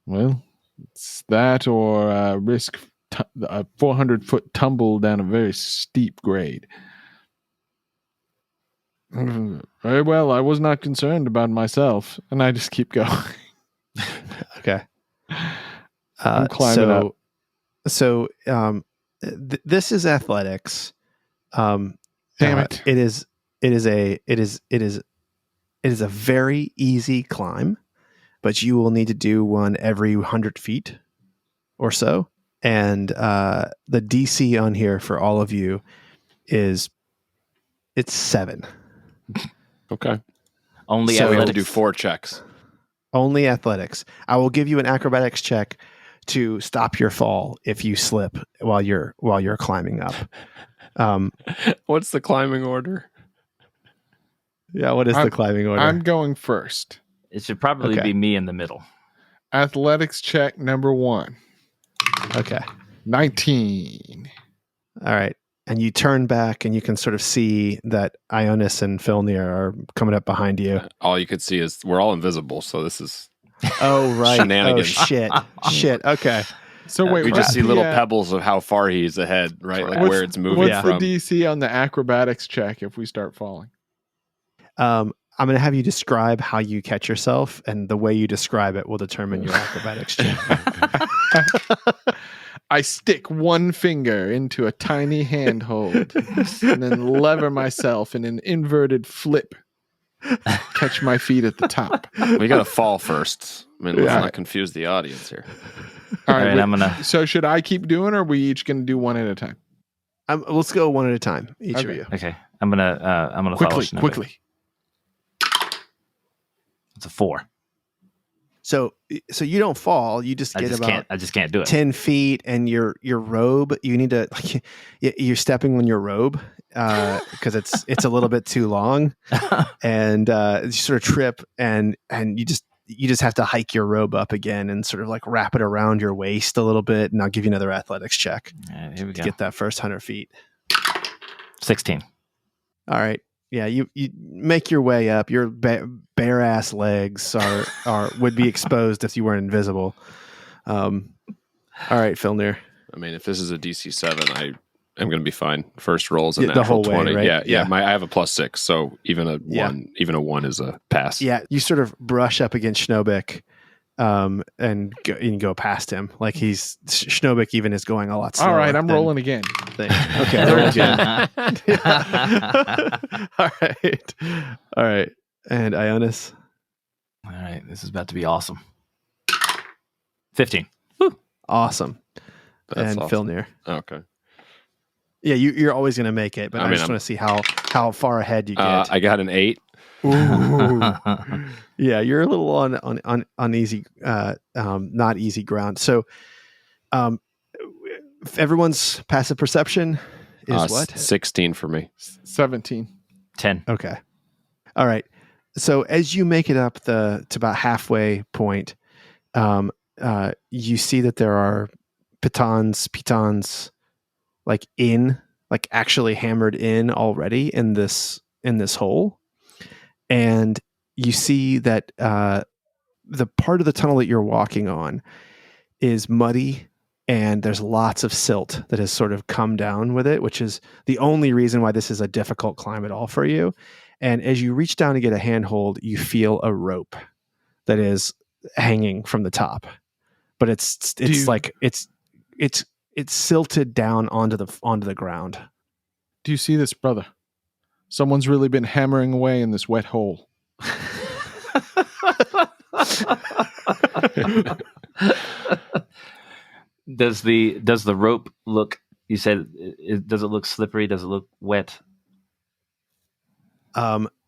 Well, it's that or risk a 400-foot tumble down a very steep grade. Very well. I was not concerned about myself, and I just keep going. Okay. I'm climbing up. So this is athletics. Damn it! It is a very easy climb, but you will need to do one every 100 feet or so. And the DC on here for all of you it's 7. Okay. Only So- We have to athletics. do 4 checks. Only athletics. I will give you an acrobatics check to stop your fall if you slip while you're climbing up. What's the climbing order? Yeah, what is the climbing order? I'm going first. It should probably Okay. be me in the middle. Athletics check number 1. Okay. 19. All right. And you turn back and you can sort of see that Ionus and Filnyr are coming up behind you. All you could see is we're all invisible, so this is Oh, right. Shenanigans. Oh, shit. Okay. So wait, we just what's see the, little pebbles of how far he's ahead, right? Like what's- where it's moving What's from. the DC on the acrobatics check if we start falling? I'm going to have you describe how you catch yourself, and the way you describe it will determine your acrobatics check. I stick one finger into a tiny handhold and then lever myself in an inverted flip. Catch my feet at the top. We got to fall first. I mean, let's Yeah. not confuse the audience here. All All right, wait, I'm gonna. So should I keep doing, or are we each going to do one at a time? Let's go one at a time, each of Okay. you. Okay, I'm gonna follow Schnobik. Quickly. It's a 4. So you don't fall. You just I get just about can't. I just can't do it. 10 feet, and your robe, you need to you're stepping on your robe because it's a little bit too long, and you sort of trip, and you just have to hike your robe up again and sort of like wrap it around your waist a little bit, and I'll give you another athletics check All right, here we to go. get that first 100 feet. 16. All right. Yeah, you make your way up. Your bare ass legs are would be exposed if you weren't invisible. All right, Filnyr. I mean, if this is a DC 7, I am going to be fine. First roll is a Yeah, the natural whole way, 20. right? Yeah. Yeah. I have a +6, so even a Yeah. 1 is a pass. Yeah, you sort of brush up against Schnobik, and go past him. Like Schnobik even is going a lot slower. All right, I'm than rolling again. thing. Okay, roll again. All right. And Ionus. All right, this is about to be awesome. 15. Awesome. That's and awesome. Filnyr. Okay. Yeah, you're always going to make it, but I just want to see how far ahead you get. I got an 8. Ooh. Yeah, you're a little on easy, not easy ground. So, everyone's passive perception is what? 16 for me. 17. 10. Okay. All right. So as you make it up to about halfway point, you see that there are pitons like actually hammered in already in this hole. And you see that the part of the tunnel that you're walking on is muddy, and there's lots of silt that has sort of come down with it, which is the only reason why this is a difficult climb at all for you. And as you reach down to get a handhold, you feel a rope that is hanging from the top, but it's silted down onto the ground. Do you see this, brother? Someone's really been hammering away in this wet hole. Does the rope look? You said, does it look slippery? Does it look wet?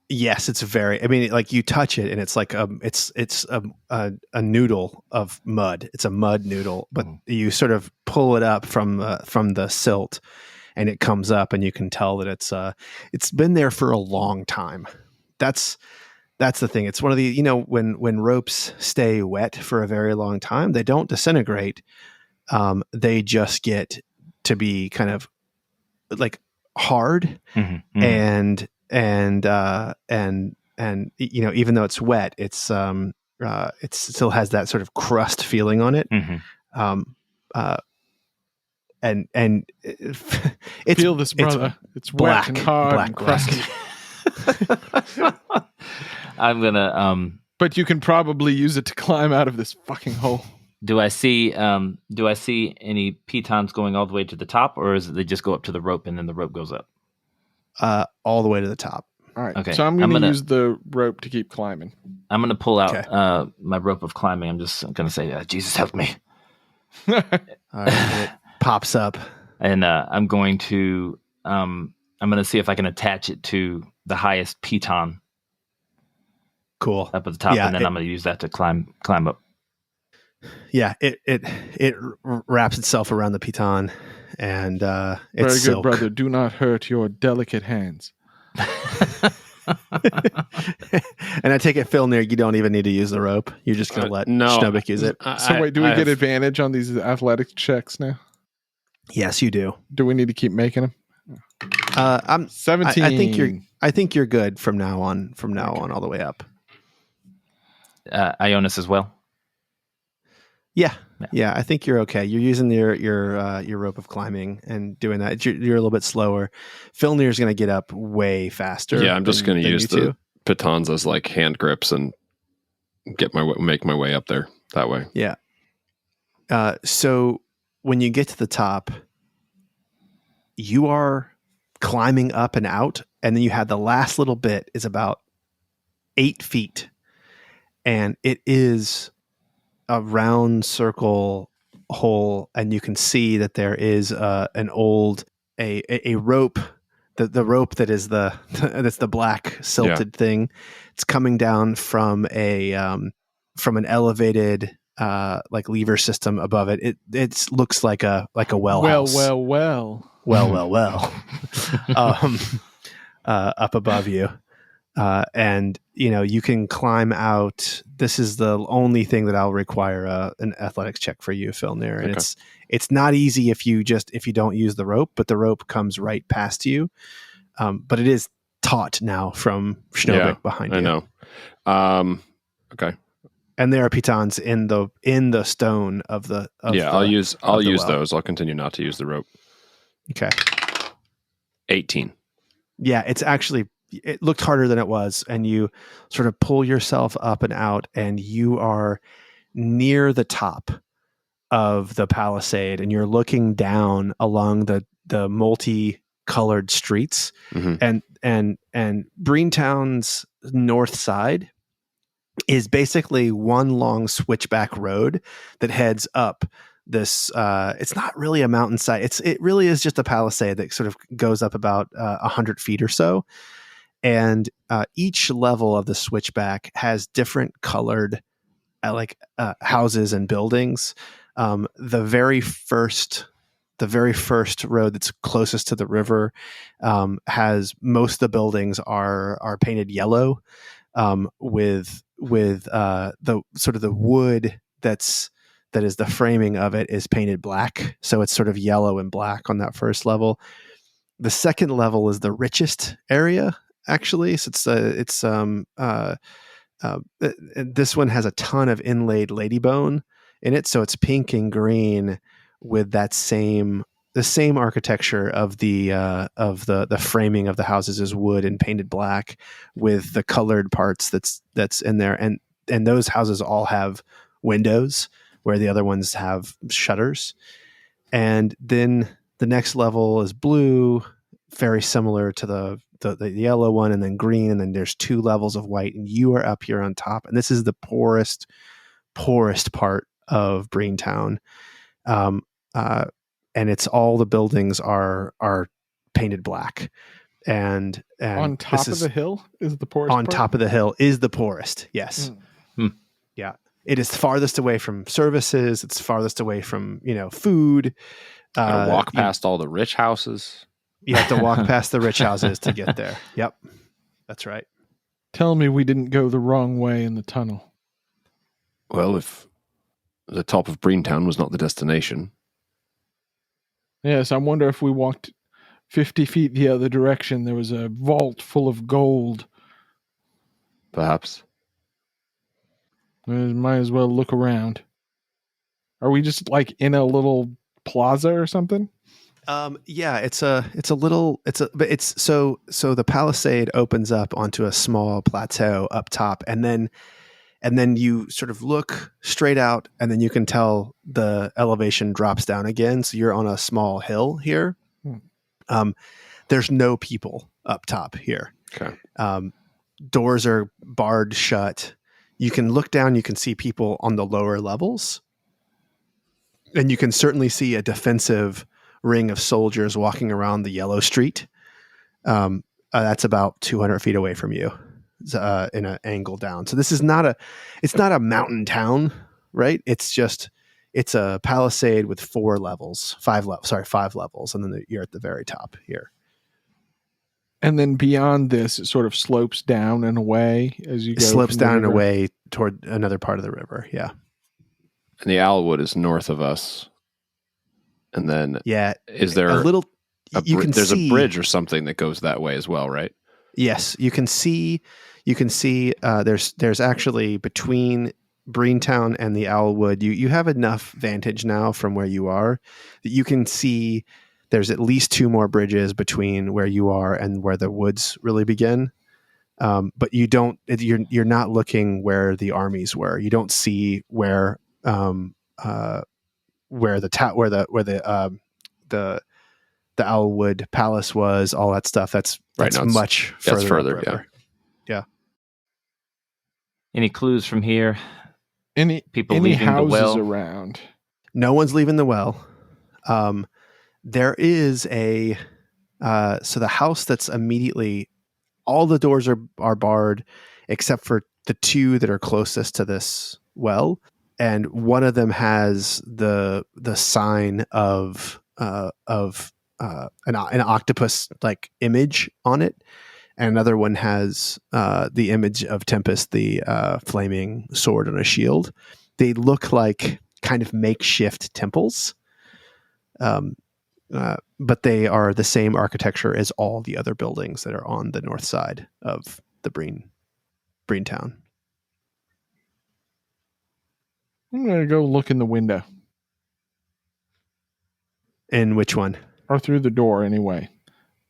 Yes, it's very. I mean, like you touch it, and it's like it's a noodle of mud. It's a mud noodle, but you sort of pull it up from the silt, and it comes up, and you can tell that it's been there for a long time. That's the thing. It's one of the when ropes stay wet for a very long time, they don't disintegrate. They just get to be kind of like hard and even though it's wet, it still has that sort of crust feeling on it. And it's feel this, brother. It's black, wet and hard black, and crusty. I'm gonna. But you can probably use it to climb out of this fucking hole. Do I see any pitons going all the way to the top, or is it they just go up to the rope and then the rope goes up? All the way to the top. All right. Okay. So I'm going to use the rope to keep climbing. I'm going to pull out my rope of climbing. I'm just going to say, Jesus, help me. All right. It pops up. And I'm going to see if I can attach it to the highest piton. Cool. Up at the top, Yeah, and then I'm going to use that to climb up. Yeah, it wraps itself around the piton, and it's very good, silk. brother. Do not hurt your delicate hands. And I take it, Filnyr, you don't even need to use the rope. You're just going to let Schnobik use it. So wait, do we get advantage on these athletics checks now? Yes, you do. Do we need to keep making them? I'm 17. I think you're good from now on. From now on, all the way up. Ionus as well. Yeah, I think you're okay. You're using your rope of climbing and doing that. You're a little bit slower. Filnyr's going to get up way faster. Yeah, I'm just going to use the pitons as like hand grips and make my way up there that way. Yeah. So when you get to the top, you are climbing up and out, and then you have the last little bit is about 8 feet, and it is a round circle hole, and you can see that there is an old a rope, the rope that is that's the black silted thing. It's coming down from an elevated like lever system above it. It looks like a well house. Well. Up above you. And you can climb out. This is the only thing that I'll require an athletics check for you, Filnyr. And it's not easy if you don't use the rope, but the rope comes right past you. But it is taut now from Schnobik behind you. I know. Okay. And there are pitons in the stone of the. I'll use those. I'll continue not to use the rope. Okay. 18. Yeah, it looked harder than it was, and you sort of pull yourself up and out, and you are near the top of the palisade, and you're looking down along the multicolored streets, and Brinetown's north side is basically one long switchback road that heads up this. It's not really a mountainside. It really is just a palisade that sort of goes up about 100 feet or so, and each level of the switchback has different colored houses and buildings. The very first road that's closest to the river has most of the buildings are painted yellow, with the sort of the wood that is the framing of it is painted black. So it's sort of yellow and black on that first level. The second level is the richest area, actually. So this one has a ton of inlaid ladybone in it. So it's pink and green with the same architecture of the framing of the houses is wood and painted black with the colored parts that's in there. And those houses all have windows where the other ones have shutters. And then the next level is blue, very similar to the yellow one, and then green, and then there's 2 levels of white, and you are up here on top. And this is the poorest part of Brinetown. And it's all the buildings are painted black. And on top of the hill is the poorest on part? top of the hill is the poorest. Yes. Yeah. It is farthest away from services. It's farthest away from, food. Gotta walk past all the rich houses. You have to walk past the rich houses to get there. Yep. That's right. Tell me we didn't go the wrong way in the tunnel. Well, if the top of Brinetown was not the destination. Yes, I wonder if we walked 50 feet the other direction, there was a vault full of gold. Perhaps. Might as well look around. Are we just like in a little plaza or something? Yeah, so the palisade opens up onto a small plateau up top, and then you sort of look straight out, and then you can tell the elevation drops down again. So you're on a small hill here. There's no people up top here. Okay. Doors are barred shut. You can look down, you can see people on the lower levels, and you can certainly see a defensive ring of soldiers walking around the yellow street. That's about 200 feet away from you, in an angle down. So this is it's not a mountain town, right? It's a palisade with 5 levels, and then you're at the very top here. And then beyond this, it sort of slopes down and away as you go. It slopes down and away toward another part of the river. Yeah. And the Owlwood is north of us. And then, is there there's a bridge or something that goes that way as well, right? Yes, you can see. There's actually between Brinetown and the Owlwood. You have enough vantage now from where you are that you can see. There's at least 2 more bridges between where you are and where the woods really begin. But you don't. You're not looking where the armies were. You don't see where the Owlwood Palace was. All that stuff. That's much further. That's further. Yeah. Any clues from here? Any people any leaving houses the well around? No one's leaving the well. There is so the house that's immediately, all the doors are barred except for the 2 that are closest to this well, and one of them has the sign of an octopus like image on it, and another one has the image of Tempest, the flaming sword on a shield. They look like kind of makeshift temples. But they are the same architecture as all the other buildings that are on the north side of the Brinetown. I'm going to go look in the window. In which one? Or through the door anyway.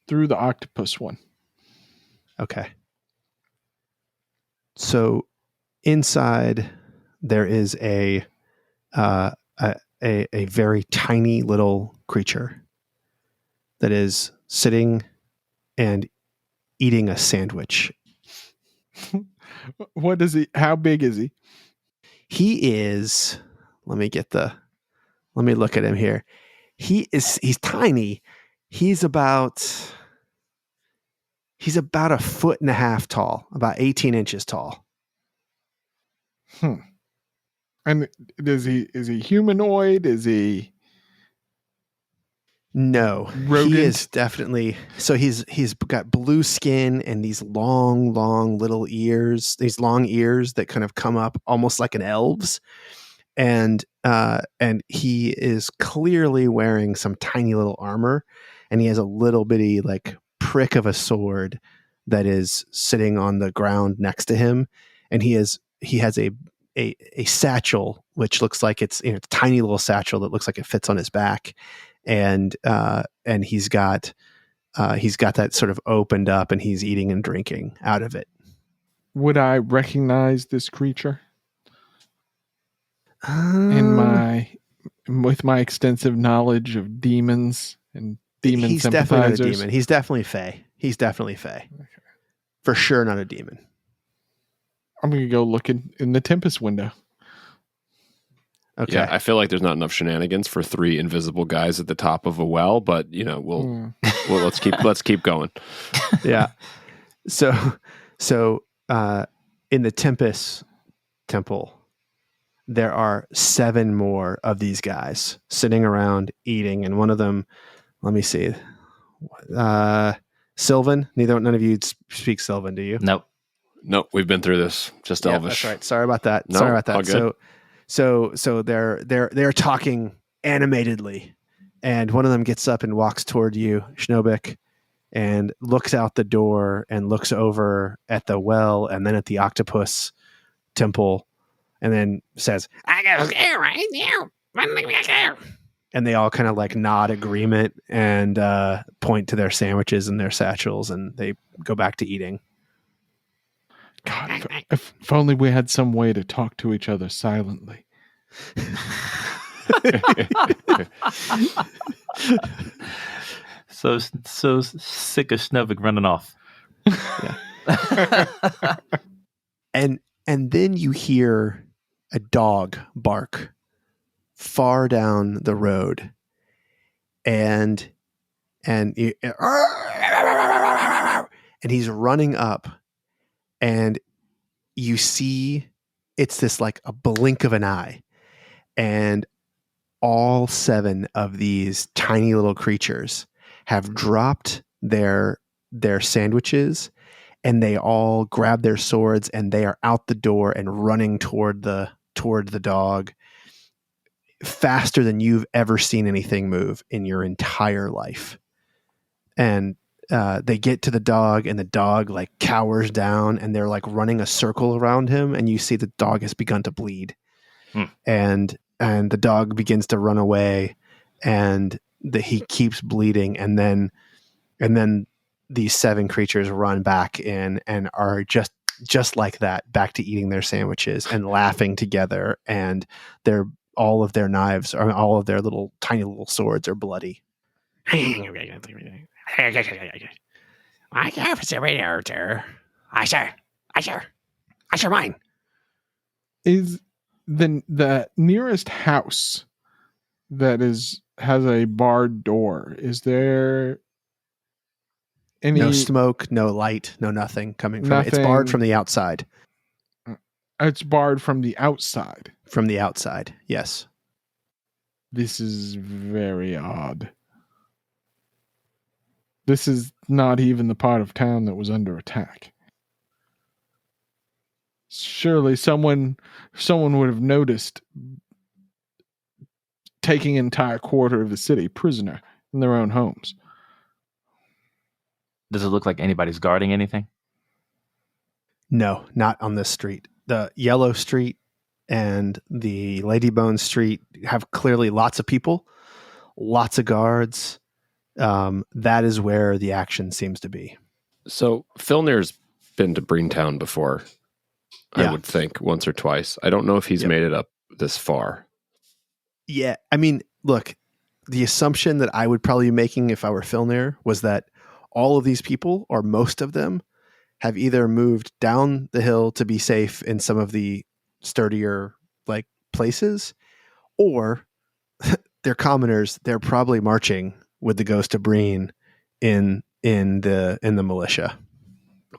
Through the octopus one. Okay. So inside there is a very tiny little creature that is sitting and eating a sandwich. What is he? How big is he? He is, let me get the Let me look at him here. He's tiny. He's about a foot and a half tall, about 18 inches tall. And is he humanoid? Is he No, rodent? he is definitely. So he's got blue skin and these long little ears, these long ears that kind of come up almost like an elf's. And he is clearly wearing some tiny little armor, and he has a little bitty like prick of a sword that is sitting on the ground next to him, and he has a satchel which looks like it's a tiny little satchel that looks like it fits on his back, and he's got that sort of opened up, and he's eating and drinking out of it. Would I recognize this creature? With my extensive knowledge of demons and demon he's sympathizers. Definitely not a demon. He's definitely Fey. He's definitely Fey. Okay. For sure not a demon. I'm going to go look in the Tempest window. Okay. Yeah, I feel like there's not enough shenanigans for 3 invisible guys at the top of a well, but we'll let's keep going. Yeah. So in the Tempest temple, there are 7 more of these guys sitting around eating, and one of them, let me see, Sylvan. None of you speak Sylvan, do you? Nope. Nope, we've been through this. Just Yeah, Elvish. that's right. Sorry about that. No, Sorry about that. all good. So they're talking animatedly, and one of them gets up and walks toward you, Schnobik, and looks out the door and looks over at the well and then at the octopus temple, and then says, "I gotta go right now." And they all kind of like nod agreement and point to their sandwiches and their satchels, and they go back to eating. God, if only we had some way to talk to each other silently. So sick of Schnobik running off. Yeah. And then you hear a dog bark far down the road, and he's running up, and you see it's this like a blink of an eye, and all 7 of these tiny little creatures have dropped their sandwiches, and they all grab their swords, and they are out the door and running toward the dog faster than you've ever seen anything move in your entire life. And they get to the dog, and the dog like cowers down, and they're like running a circle around him, and you see the dog has begun to bleed. And the dog begins to run away, and he keeps bleeding, and then these 7 creatures run back in and are just like that, back to eating their sandwiches and laughing together, and all of their knives, or all of their tiny little swords, are bloody. Mine. Is the nearest house that has a barred door, is there any No smoke, no light, no nothing coming from it? It's barred from the outside. It's barred from the outside. From the outside, yes. This is very odd. This is not even the part of town that was under attack. Surely someone would have noticed taking an entire quarter of the city prisoner in their own homes. Does it look like anybody's guarding anything? No, not on this street. The Yellow Street and the Ladybone Street have clearly lots of people, lots of guards. That is where the action seems to be. So Filnyr's been to Brinetown before, I would think, once or twice. I don't know if he's made it up this far. Yeah, I mean, look, the assumption that I would probably be making if I were Filnyr was that all of these people, or most of them, have either moved down the hill to be safe in some of the sturdier like places, or they're commoners. They're probably marching with the ghost of Breen in the militia.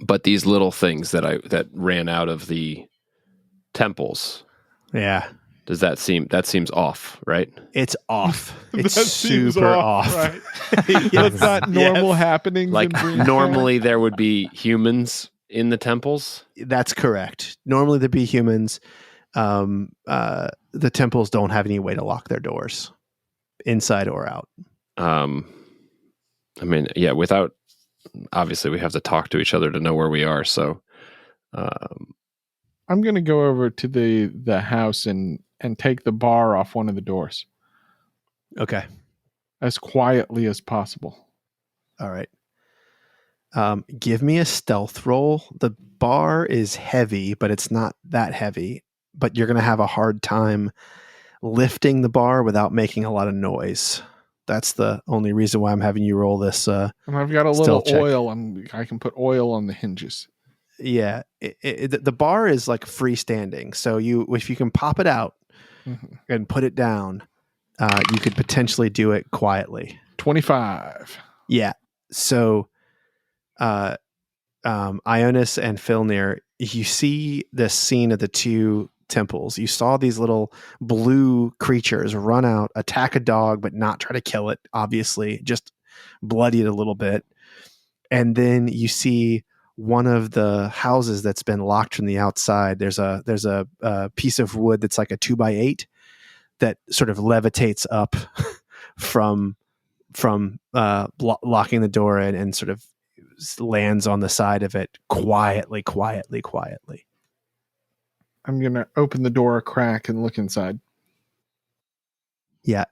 But these little things that ran out of the temples, Yeah, that seems off, right? it's off. It's That seems super off. Right? Yes. That's not normal Yes. happenings. Like in Brinetown? normally there would be humans in the temples. That's correct. Normally there'd be humans. The temples don't have any way to lock their doors, inside or out. I mean, yeah, without, obviously we have to talk to each other to know where we are. So, I'm going to go over to the house and take the bar off one of the doors Okay. as quietly as possible. All right. Give me a stealth roll. The bar is heavy, but it's not that heavy. But you're going to have a hard time lifting the bar without making a lot of noise. That's the only reason why I'm having you roll this. And I've got a little Stealth check. oil. I can put oil on the hinges. Yeah, the bar is like freestanding. So if you can pop it out and put it down, you could potentially do it quietly. 25. Yeah. So, Ionus and Filnyr, you see the scene of the two temples. You saw these little blue creatures run out, attack a dog, but not try to kill it, obviously, just bloody it a little bit. And then you see one of the houses that's been locked from the outside. There's a piece of wood that's like a 2x8 that sort of levitates up from locking the door in and sort of lands on the side of it quietly. I'm going to open the door a crack and look inside. Yeah.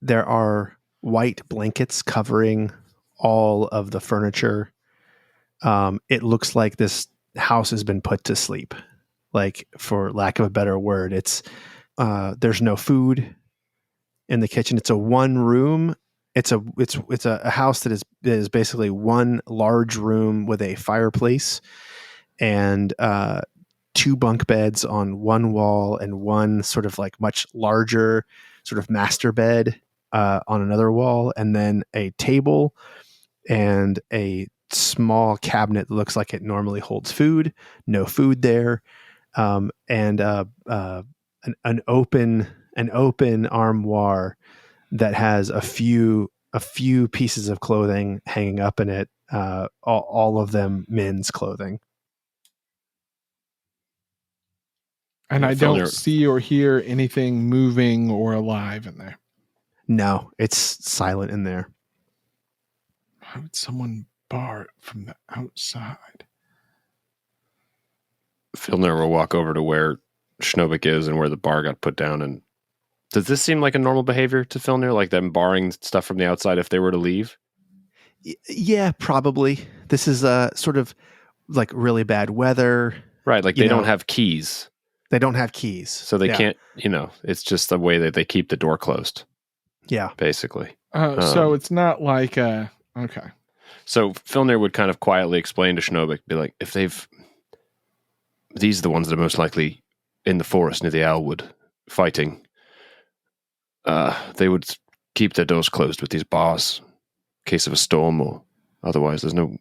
There are white blankets covering all of the furniture. It looks like this house has been put to sleep, like, for lack of a better word. It's there's no food in the kitchen. It's a one room. It's a house that is basically one large room with a fireplace and 2 bunk beds on one wall and one sort of like much larger sort of master bed on another wall, and then a table and a small cabinet that looks like it normally holds food. No food there, and an open armoire that has a few pieces of clothing hanging up in it. All of them men's clothing. And I don't Filnyr- see or hear anything moving or alive in there. No, it's silent in there. Why would someone bar it from the outside? Filnyr will walk over to where Schnobik is and where the bar got put down. And does this seem like a normal behavior to Filnyr, like them barring stuff from the outside if they were to leave? Yeah, probably. This is sort of like really bad weather. Right, like they don't have keys. They don't have keys. So they can't, it's just the way that they keep the door closed. Yeah. Basically. So it's not like, okay. So Filnyr would kind of quietly explain to Schnobik, be like, these are the ones that are most likely in the forest near the Owlwood fighting. They would keep their doors closed with these bars in case of a storm, or otherwise there's no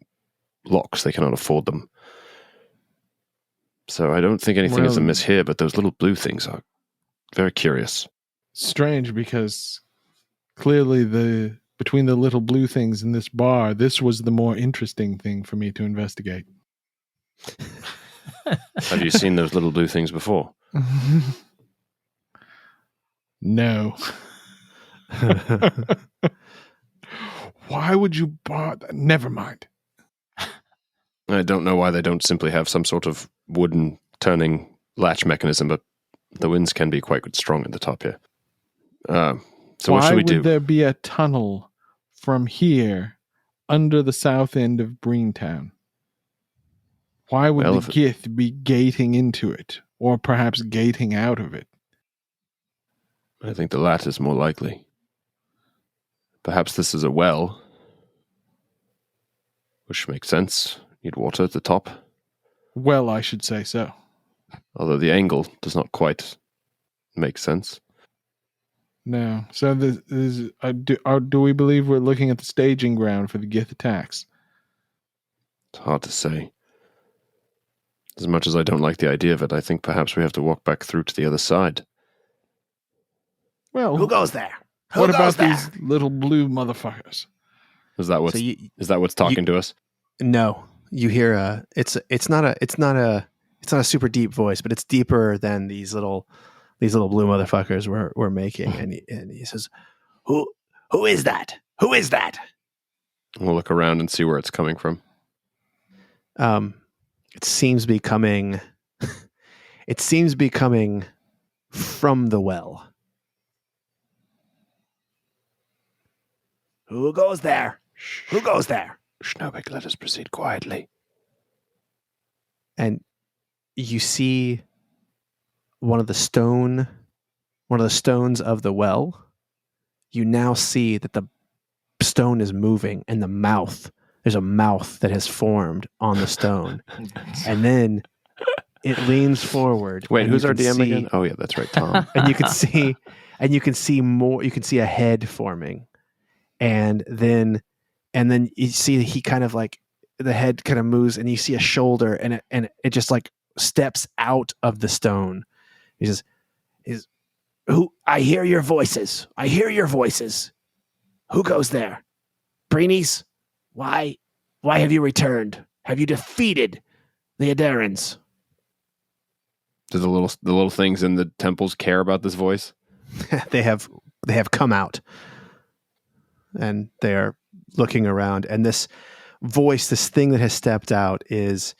locks. They cannot afford them. So I don't think anything is amiss here, but those little blue things are very curious. Strange, because clearly between the little blue things in this bar, this was the more interesting thing for me to investigate. Have you seen those little blue things before? No. Why would you bar that? Never mind. I don't know why they don't simply have some sort of wooden turning latch mechanism, but the winds can be quite strong at the top here. So what should we do? Why would there be a tunnel from here under the south end of Brinetown? Why would the Gith be gating into it, or perhaps gating out of it? I think the latter is more likely. Perhaps this is a well, which makes sense. Need water at the top. Well, I should say so. Although the angle does not quite make sense. No. So do we believe we're looking at the staging ground for the Gith attacks? It's hard to say. As much as I don't like the idea of it, I think perhaps we have to walk back through to the other side. Well, Who goes there? what about these little blue motherfuckers? Is that what's talking to us? No, you hear it's not a super deep voice, but it's deeper than these little blue motherfuckers we're making, and he says, "Who is that? Who is that?" We'll look around and see where it's coming from. It seems to be coming. It seems to be coming from the well. Who goes there? Who goes there? Schnobik, let us proceed quietly. And you see one of the stones of the well. You now see that the stone is moving, and there's a mouth that has formed on the stone. And then it leans forward. Wait, who's our DM again? Oh yeah, that's right, Tom. And you can see more. You can see a head forming, and then you see he kind of like the head kind of moves, and you see a shoulder, and it just like steps out of the stone. He says, "Who? I hear your voices. I hear your voices. Who goes there? Breenies? Why have you returned? Have you defeated the Adarans?" Do the little things in the temples care about this voice? They have come out, and they are looking around. And this voice, this thing that has stepped out, is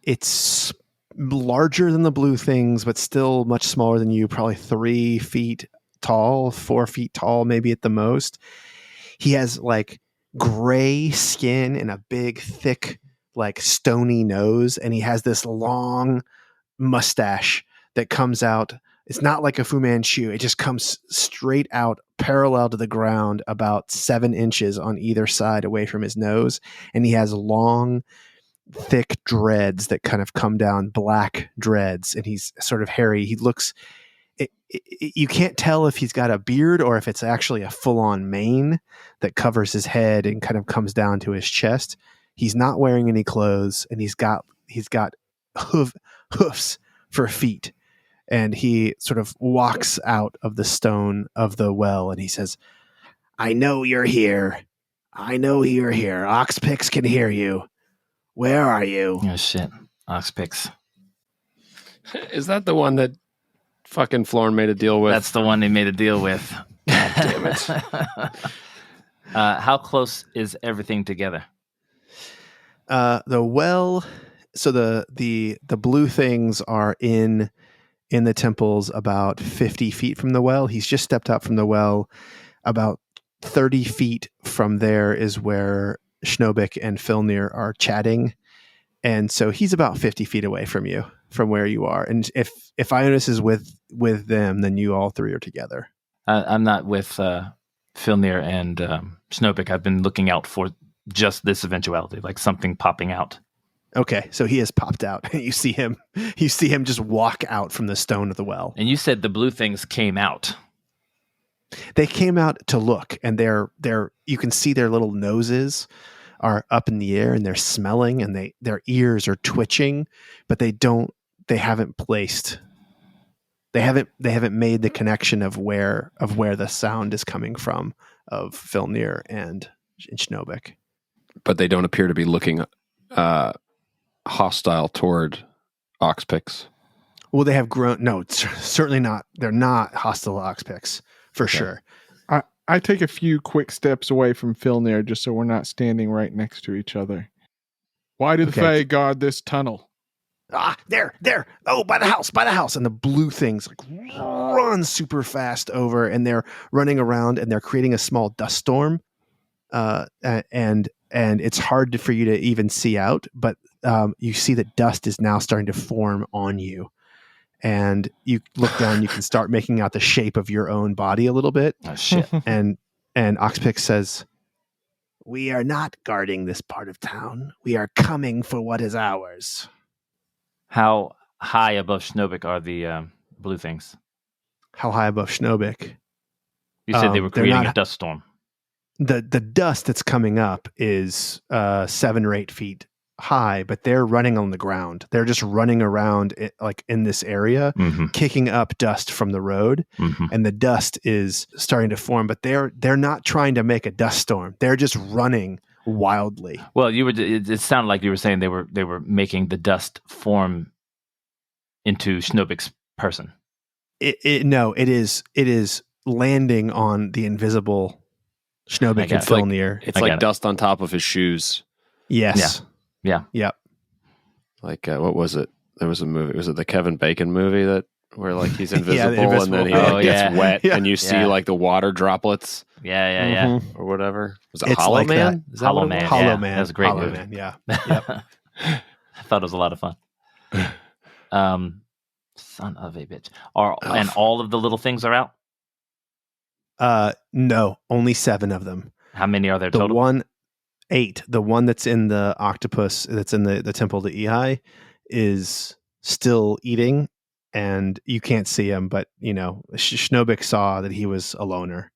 it's larger than the blue things, but still much smaller than you. Probably 3 feet tall, 4 feet tall, maybe at the most. He has like gray skin and a big, thick, like stony nose, and he has this long mustache that comes out. It's not like a Fu Manchu. It just comes straight out parallel to the ground about 7 inches on either side away from his nose. And he has long, thick dreads that kind of come down, black dreads. And he's sort of hairy. He looks, you can't tell if he's got a beard or if it's actually a full-on mane that covers his head and kind of comes down to his chest. He's not wearing any clothes, and he's got hoofs for feet. And he sort of walks out of the stone of the well, and he says, "I know you're here. I know you're here. Oxpix can hear you. Where are you?" Oh, shit. Oxpix. Is that the one that fucking Florn made a deal with? That's the one they made a deal with. God damn it. How close is everything together? The well, so the blue things are in the temples about 50 feet from the well. He's just stepped out from the well. About 30 feet from there is where Schnobik and Filnyr are chatting. And so he's about 50 feet away from you, from where you are. And if Ionus is with them, then you all three are together. I'm not with Filnyr and Schnobik. I've been looking out for just this eventuality, like something popping out. Okay, so he has popped out, and you see him just walk out from the stone of the well. And you said the blue things came out. They came out to look, and they're you can see their little noses are up in the air, and they're smelling, and their ears are twitching, but they haven't made the connection of where the sound is coming from of Filnyr and Schnobik. But they don't appear to be looking hostile toward Oxpix. Well, they have grown. No, certainly not. They're not hostile Oxpix for sure. I take a few quick steps away from Filnyr just so we're not standing right next to each other. Why do the Fae guard this tunnel? There. Oh, by the house. And the blue things like run super fast over, and they're running around, and they're creating a small dust storm. And it's hard for you to even see out, but you see that dust is now starting to form on you. And you look down, you can start making out the shape of your own body a little bit. Oh, shit. And Oxpix says, "We are not guarding this part of town. We are coming for what is ours." How high above Schnobik are the blue things? how high above Schnobik. You said they were they're creating not- a dust storm. The dust that's coming up is 7 or 8 feet high, but they're running on the ground. They're just running around like in this area, Mm-hmm. kicking up dust from the road, Mm-hmm. and the dust is starting to form. But they're not trying to make a dust storm. They're just running wildly. Well, it sounded like you were saying they were making the dust form into Schnobik's person. No, it is landing on the invisible Schnobik and got it. Filnyr. It's I like got it. dust on top of his shoes. Yes. Yeah. Yep. Like what was it? There was a movie. Was it the Kevin Bacon movie that where like he's invisible, invisible and then he man. like, gets Oh, wet yeah. and you see Yeah. like the water droplets Yeah. Mhm. or whatever? Was it It's Hollow like Man? Is that Hollow what it Man. was? Hollow Yeah, Man. that was a great Hollow movie. Man. Yeah. Yep. I thought it was a lot of fun. Son of a bitch. And all of the little things are out? No, only 7 of them. How many are there The total? 8. The one that's in the octopus that's in the temple to Ehi is still eating, and you can't see him, but Schnobik saw that he was a loner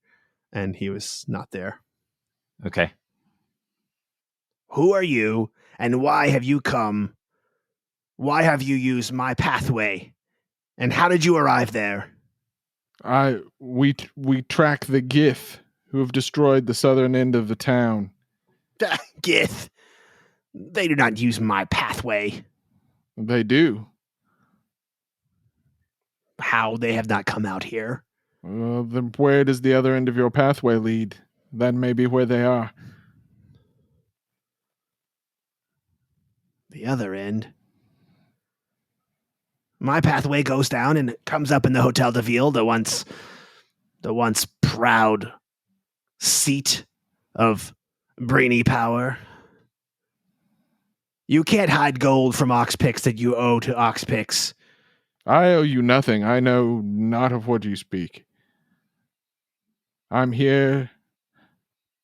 and he was not there. Okay. Who are you, and why have you come? Why have you used my pathway? And how did you arrive there? We track the Gith who have destroyed the southern end of the town. Gith. They do not use my pathway. They do. How they have not come out here. Then where does the other end of your pathway lead? That may be where they are. The other end. My pathway goes down and it comes up in the Hotel de Ville, the once proud seat of brainy power. You can't hide gold from Oxpix that you owe to Oxpix. I owe you nothing. I know not of what you speak. I'm here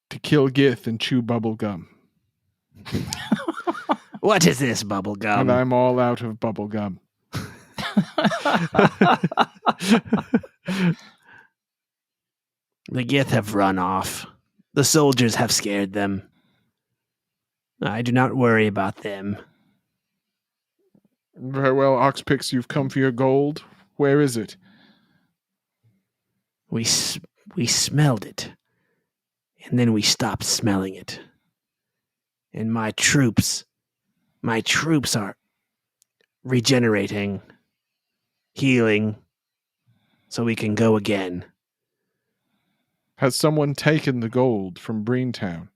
to kill Gith and chew bubble gum. What is this, And bubblegum? I'm all out of bubble gum. The Gith have run off. The soldiers have scared them. I do not worry about them. Very well, Oxpix, you've come for your gold. Where is it? We smelled it, and then we stopped smelling it. And my troops are regenerating, healing, so we can go again. Has someone taken the gold from Brinetown?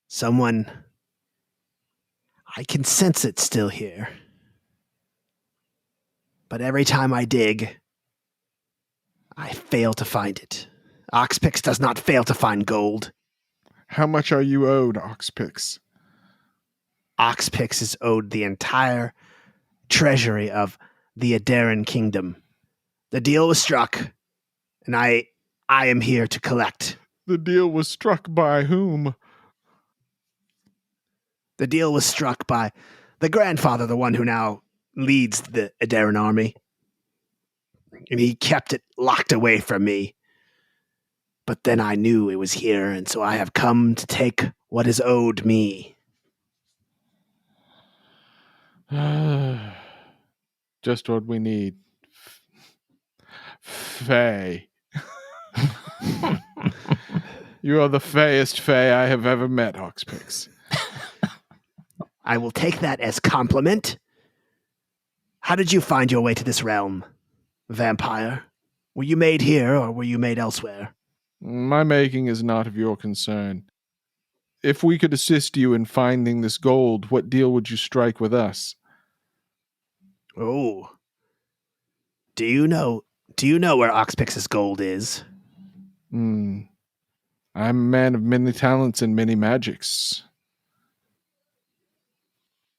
Someone, I can sense it still here. But every time I dig, I fail to find it. Oxpix does not fail to find gold. How much are you owed, Oxpix? Oxpix is owed the entire treasury of the Adaran kingdom. The deal was struck, and I am here to collect. The deal was struck by whom? The deal was struck by the grandfather, the one who now leads the Adaran army. And he kept it locked away from me. But then I knew it was here, and so I have come to take what is owed me. Just what we need. Faye. You are the fayest Faye I have ever met, Oxpix. I will take that as compliment. How did you find your way to this realm, vampire? Were you made here, or were you made elsewhere? My making is not of your concern. If we could assist you in finding this gold, what deal would you strike with us? Oh. Do you know where Oxpix's gold is? I'm a man of many talents and many magics.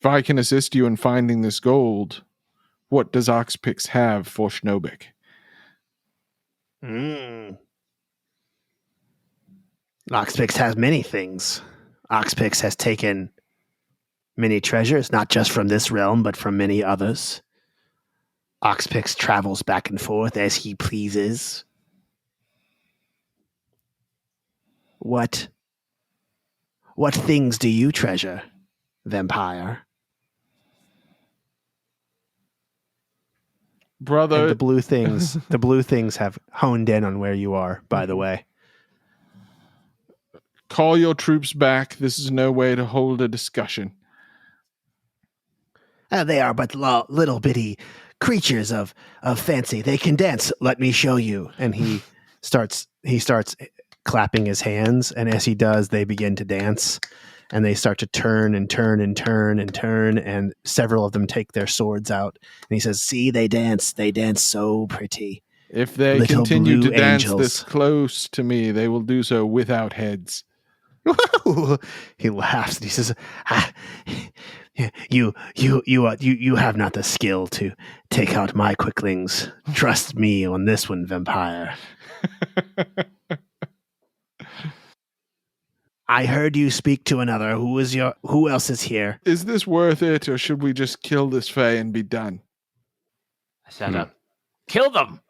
If I can assist you in finding this gold, what does Oxpix have for Schnobik? Oxpix has many things. Oxpix has taken many treasures, not just from this realm, but from many others. Oxpix travels back and forth as he pleases. What things do you treasure, vampire? Brother, And the blue things have honed in on where you are, by the way. call your troops back. This is no way to hold a discussion. They are but little bitty creatures of fancy. They can dance. Let me show you. And he starts clapping his hands, and as he does, they begin to dance, and they start to turn and turn and turn and turn, and several of them take their swords out. And he says, "See, they dance so pretty." If they Little continue to blue dance angels. this close to me, they will do so without heads. He laughs and he says, You have not the skill to take out my quicklings. Trust me on this one, vampire. I heard you speak to another. Who else is here? Is this worth it, or should we just kill this Fae and be done? Shut up. Kill them!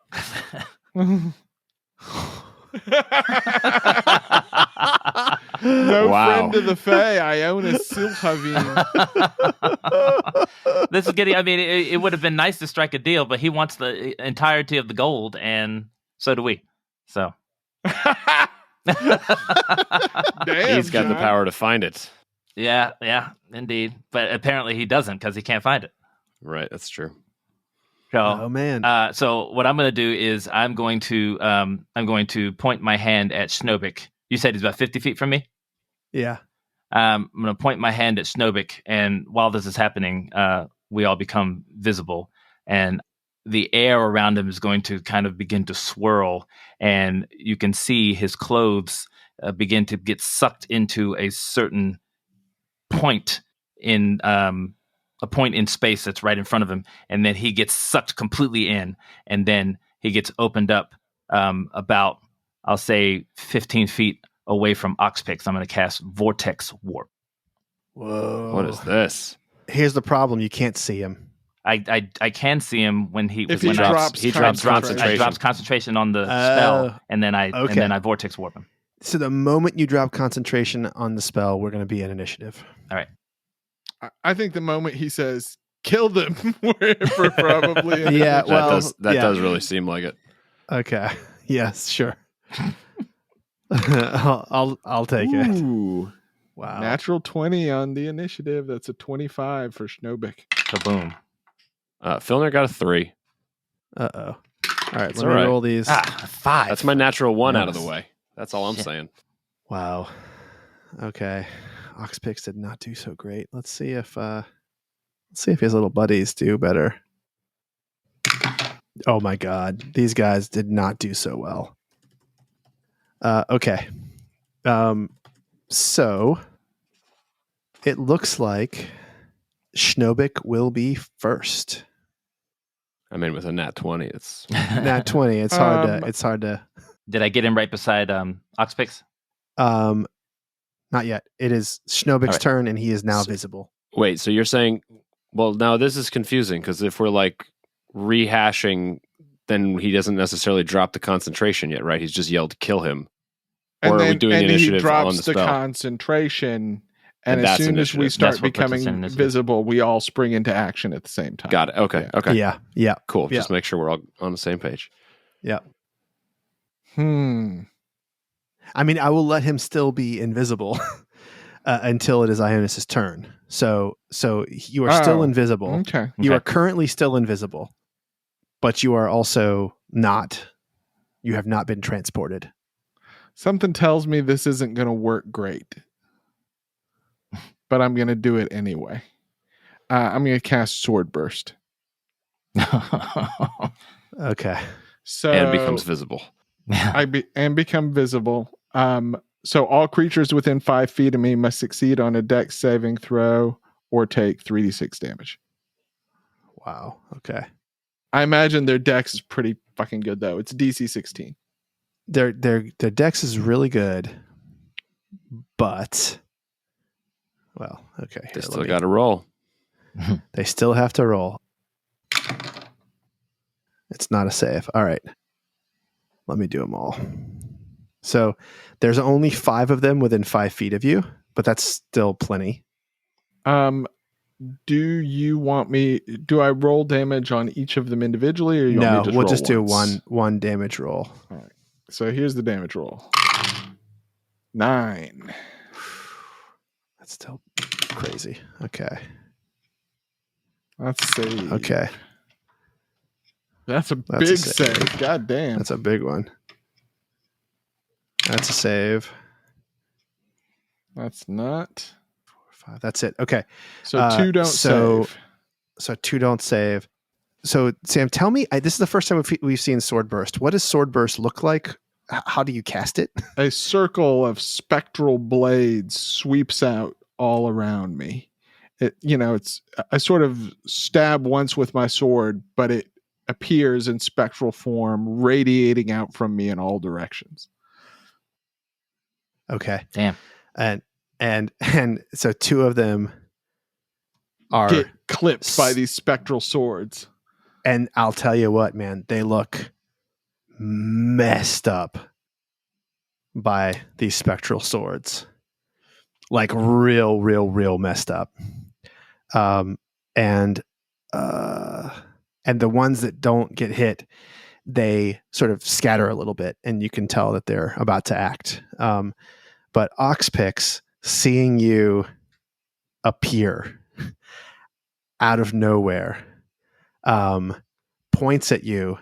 No Wow. friend of the Fae, Ionus Silhavine. This is getting, I mean, it would have been nice to strike a deal, but he wants the entirety of the gold, and so do we. So. Damn, He's got the John. power to find it. Yeah, indeed. But apparently he doesn't because he can't find it. Right, that's true. So, Oh man. so what I'm going to do is I'm going to point my hand at Schnobik. You said he's about 50 feet from me? Yeah. I'm going to point my hand at Schnobik, and while this is happening, we all become visible, and the air around him is going to kind of begin to swirl, and you can see his clothes begin to get sucked into a certain point in a point in space that's right in front of him, and then he gets sucked completely in, and then he gets opened up about, I'll say, 15 feet away from Oxpix. I'm going to cast Vortex Warp. Whoa. What is this? Here's the problem. You can't see him. I can see him when he If when he I- drops he drops concentration. I drops concentration on the spell, and then I Vortex Warp him. So the moment you drop concentration on the spell, we're going to be in initiative. All right. I think the moment he says, kill them, we're probably in Yeah, initiative. well, that yeah. does really seem like it. Okay. Yes, sure. I'll take it. Ooh, Wow. natural 20 on the initiative. That's a 25 for Schnobik. Kaboom. Filnyr got a 3. Uh-oh. All right, It's let me all right. roll these. 5. That's my natural 1 out of Nice. the way. That's all I'm Shit. saying. Wow. Okay. Oxpix did not do so great. Let's see if his little buddies do better. Oh my god. These guys did not do so well. Okay. So it looks like Schnobik will be first. I mean, with a nat 20, it's Nat 20. It's hard to Did I get him right beside Oxpix? not yet. It is Schnobik's All right. turn and he is now So- visible. Wait, so you're saying, well, now this is confusing because if we're like rehashing, then he doesn't necessarily drop the concentration yet, right? He's just yelled, kill him. Or are we doing and initiative he drops on the the spell? concentration, and And as that's soon as we initiative. start That's what puts us in becoming initiative. visible, we all spring into action at the same time. Got it. Okay. Yeah. Okay. Yeah. Cool. Yeah. Just make sure we're all on the same page. I mean, I will let him still be invisible until it is Ionis's turn. So you are still Oh, invisible. Okay. You Okay. are currently still invisible, but you are also not. You have not been transported. Something tells me this isn't going to work great, but I'm going to do it anyway. I'm going to cast Sword Burst. Okay. So And becomes visible. and become visible. So all creatures within 5 feet of me must succeed on a Dex saving throw or take 3d6 damage. Wow. Okay. I imagine their Dex is pretty fucking good though. It's DC 16. Their dex is really good, but well, okay. They here, still got to roll. They still have to roll. It's not a save. All right. Let me do them all. So there's only 5 of them within 5 feet of you, but that's still plenty. Do you want me? Do I roll damage on each of them individually, or you want me to just we'll roll just do once? one damage roll. All right. So here's the damage roll. 9. That's still crazy. Okay. That's a save. Okay. That's a That's a big save. save. God damn. That's a big one. That's a save. That's not. 4, 5. That's it. Okay. So 2 don't save. So 2 don't save. So Sam, tell me, this is the first time we've seen Sword Burst. What does Sword Burst look like? How do you cast it? A circle of spectral blades sweeps out all around me. I sort of stab once with my sword, but it appears in spectral form, radiating out from me in all directions. Okay. Damn. And so 2 of them are Get clipped by these spectral swords. And I'll tell you what, man, they look messed up by these spectral swords. Like real messed up. And the ones that don't get hit, they sort of scatter a little bit, and you can tell that they're about to act. But Oxpix, seeing you appear out of nowhere, points at you,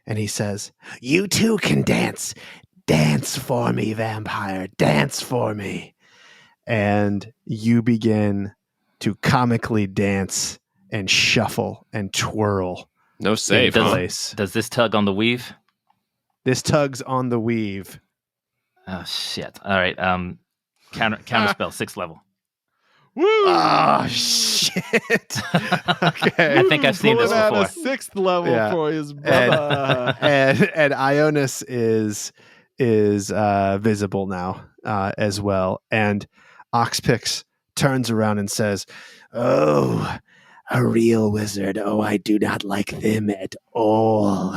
and he says, "You too can dance. Dance for me, vampire. Dance for me." And you begin to comically dance and shuffle and twirl. No save. in Huh? place. Does this tug on the weave? This tugs on the weave. Oh shit! All right. Counter spell, 6th level. Woo! Oh shit! Okay. I think I've seen this Pulling out before. a 6th level Yeah. for his brother. and Ionus is visible now as well. And Oxpix turns around and says, "Oh, a real wizard. Oh, I do not like them at all."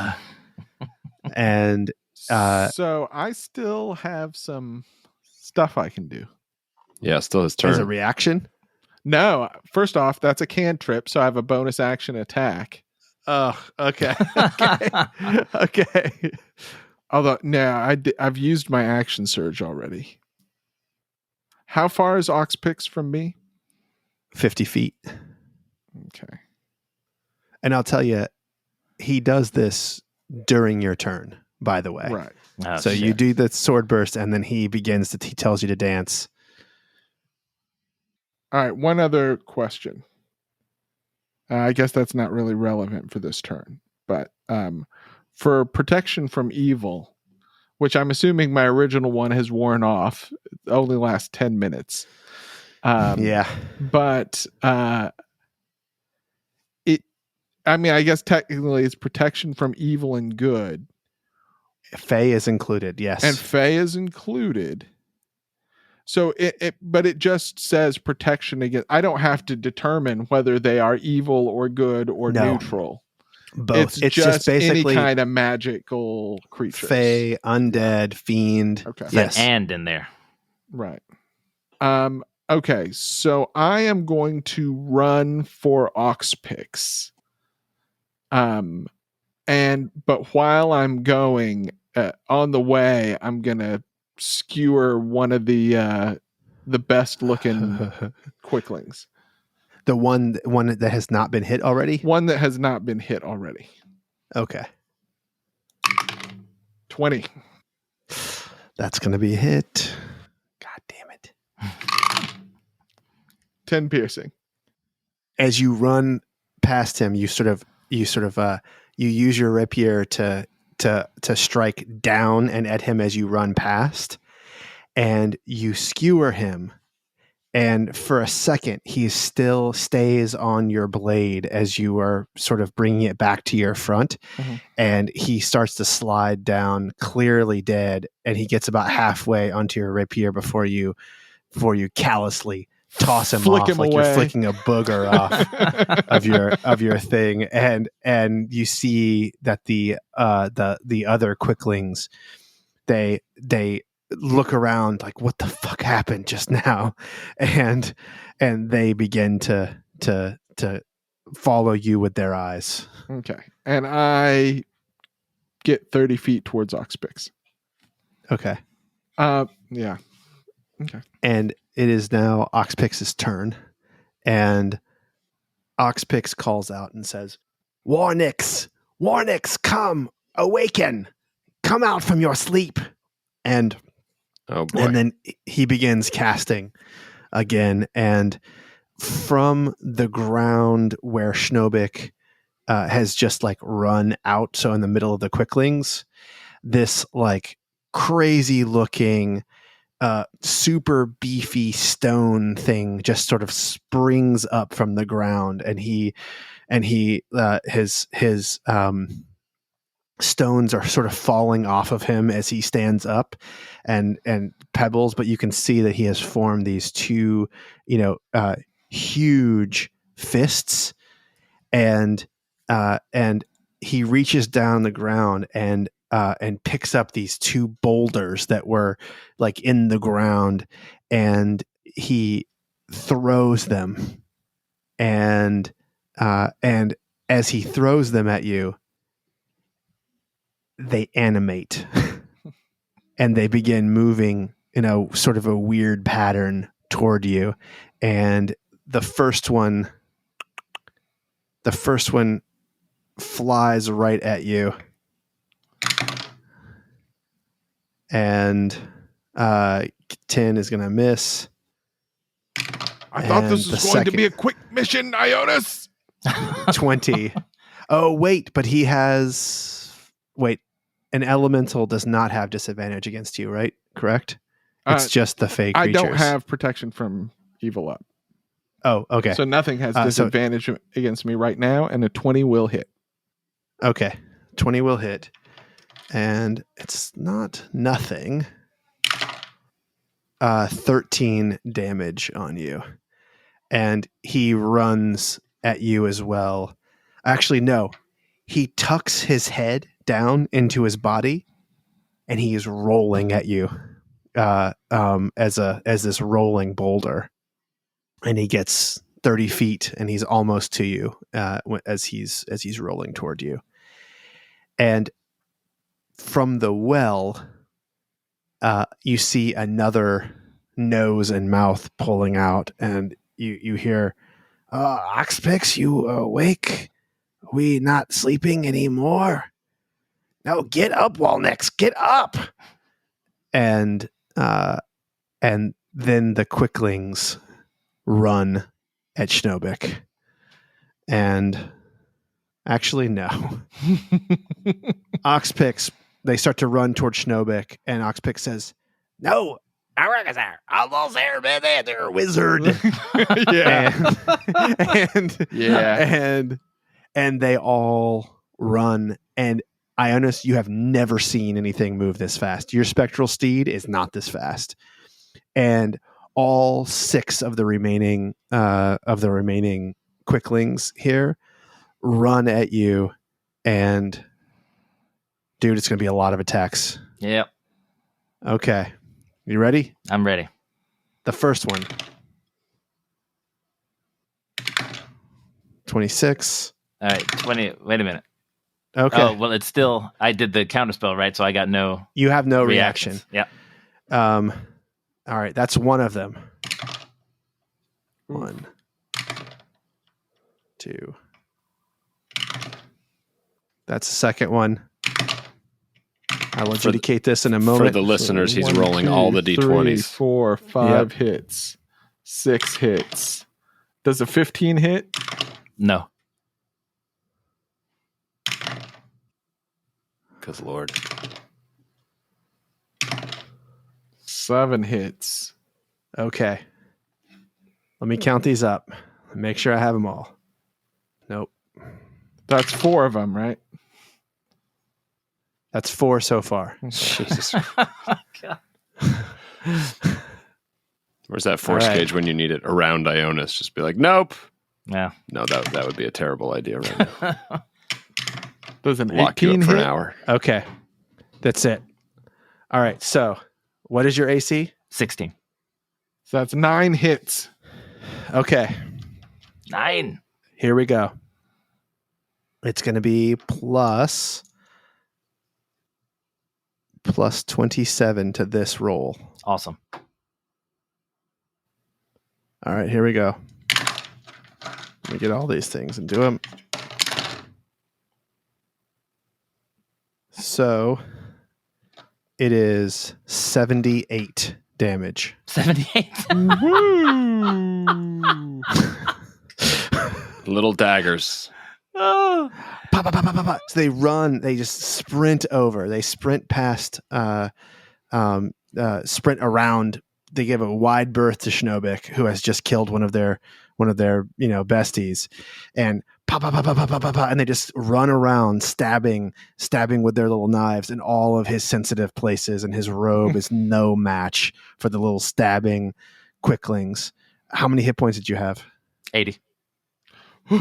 And So I still have some stuff I can do. Yeah, still his as a turn. reaction, No, first off, that's a cantrip, so I have a bonus action attack. oh, okay, okay. Although, no, I've used my action surge already. How far is Oxpix from me? 50 feet. Okay. And I'll tell you, he does this during your turn, by the way. Right. Oh, So you shit. do the sword burst, and then he tells you to dance. All right. One other question. I guess that's not really relevant for this turn, but for protection from evil, which I'm assuming my original one has worn off, it only lasts 10 minutes. Yeah. But I guess technically it's protection from evil and good. Fae is included, yes. And Fae is included. So but it just says protection against. I don't have to determine whether they are evil or good or No. neutral. Both. It's just basically any kind of magical creature. Fae, undead, fiend. Okay. Yes. And in there. Right. Okay. So I am going to run for Oxpix. But while I'm going on the way, I'm gonna skewer one of the best looking quicklings. The one that has not been hit already? One that has not been hit already. Okay. 20. That's going to be a hit. God damn it. 10 piercing. As you run past him, you use your rapier to strike down and at him as you run past, and you skewer him. And for a second, he still stays on your blade as you are sort of bringing it back to your front. Mm-hmm. And he starts to slide down, clearly dead. And he gets about halfway onto your rapier before you callously toss him Flick off him like away. you're flicking a booger off of your thing, and you see that the other quicklings they look around like, what the fuck happened just now, and they begin to follow you with their eyes. Okay. And I get 30 feet towards Oxpix. Okay. Yeah. Okay. And it is now Oxpix's turn, and Oxpix calls out and says, Warnix, come, awaken, come out from your sleep. And Oh boy. and then he begins casting again, and from the ground where Schnobik has just like run out, so in the middle of the quicklings, this like crazy looking super beefy stone thing just sort of springs up from the ground, and his stones are sort of falling off of him as he stands up, and pebbles, but you can see that he has formed these two huge fists, and he reaches down the ground and picks up these two boulders that were like in the ground, and he throws them, and as he throws them at you, they animate and they begin moving in a sort of a weird pattern toward you, and the first one flies right at you, and 10 is going to miss. I thought And this the was going to second- be a quick mission, Ionus. 20. Oh, wait, but he has... Wait, an elemental does not have disadvantage against you, right? Correct? It's just the fake I creatures. don't have protection from evil up. Oh, okay. So nothing has So- disadvantage against me right now, and a 20 will hit. Okay. 20 will hit. And it's not nothing. 13 damage on you. And he runs at you as well. Actually, no. He tucks his head down into his body, and he is rolling at you as this rolling boulder. And he gets 30 feet, and he's almost to you as he's rolling toward you. And from the well, you see another nose and mouth pulling out, and you hear, Oxpix, you awake? We not sleeping anymore? No, get up, Walnix, get up! And then the quicklings run at Schnobik. And actually, no. Oxpix, they start to run towards Schnobik, and Oxpix says, No, almost there, man, they're a wizard. Yeah. And they all run. And Ionus, you have never seen anything move this fast. Your spectral steed is not this fast. And all 6 of the remaining quicklings here run at you, and dude, it's going to be a lot of attacks. Yep. Okay. You ready? I'm ready. The first one. 26. All right. 20. Wait a minute. Okay. Oh, well, it's still, I did the counterspell, right? So I got no You have no reaction. reactions. Yeah. All right. That's one of them. 1, 2. That's the second one. I will adjudicate this in a moment. For the listeners, he's 1, rolling 2, all the 3, d20s. 4, 5 hits. 6 hits. Does a 15 hit? No. Because Lord. 7 hits. Okay. Let me count these up. Make sure I have them all. Nope. That's 4 of them, right? That's 4 so far. Jesus. Where's that force All right. gauge when you need it? Around Ionus. Just be like, nope. Yeah. No, that would be a terrible idea right now. Does an Lock you 18 up for hit? an hour. Okay. That's it. All right. So, what is your AC? 16. So that's 9 hits. Okay. 9. Here we go. It's going to be plus 27 to this roll. Awesome. All right, here we go. Let me get all these things and do them. So it is 78 damage. 78. Woo! Little daggers. Oh. Pop, pop, pop, pop, pop, pop. So they run, they just sprint over. They sprint past, sprint around. They give a wide berth to Schnobik, who has just killed one of their besties, and pop, pop, pop, pop, pop, pop, pop, pop, and they just run around stabbing with their little knives in all of his sensitive places, and his robe is no match for the little stabbing quicklings. How many hit points did you have? 80. You're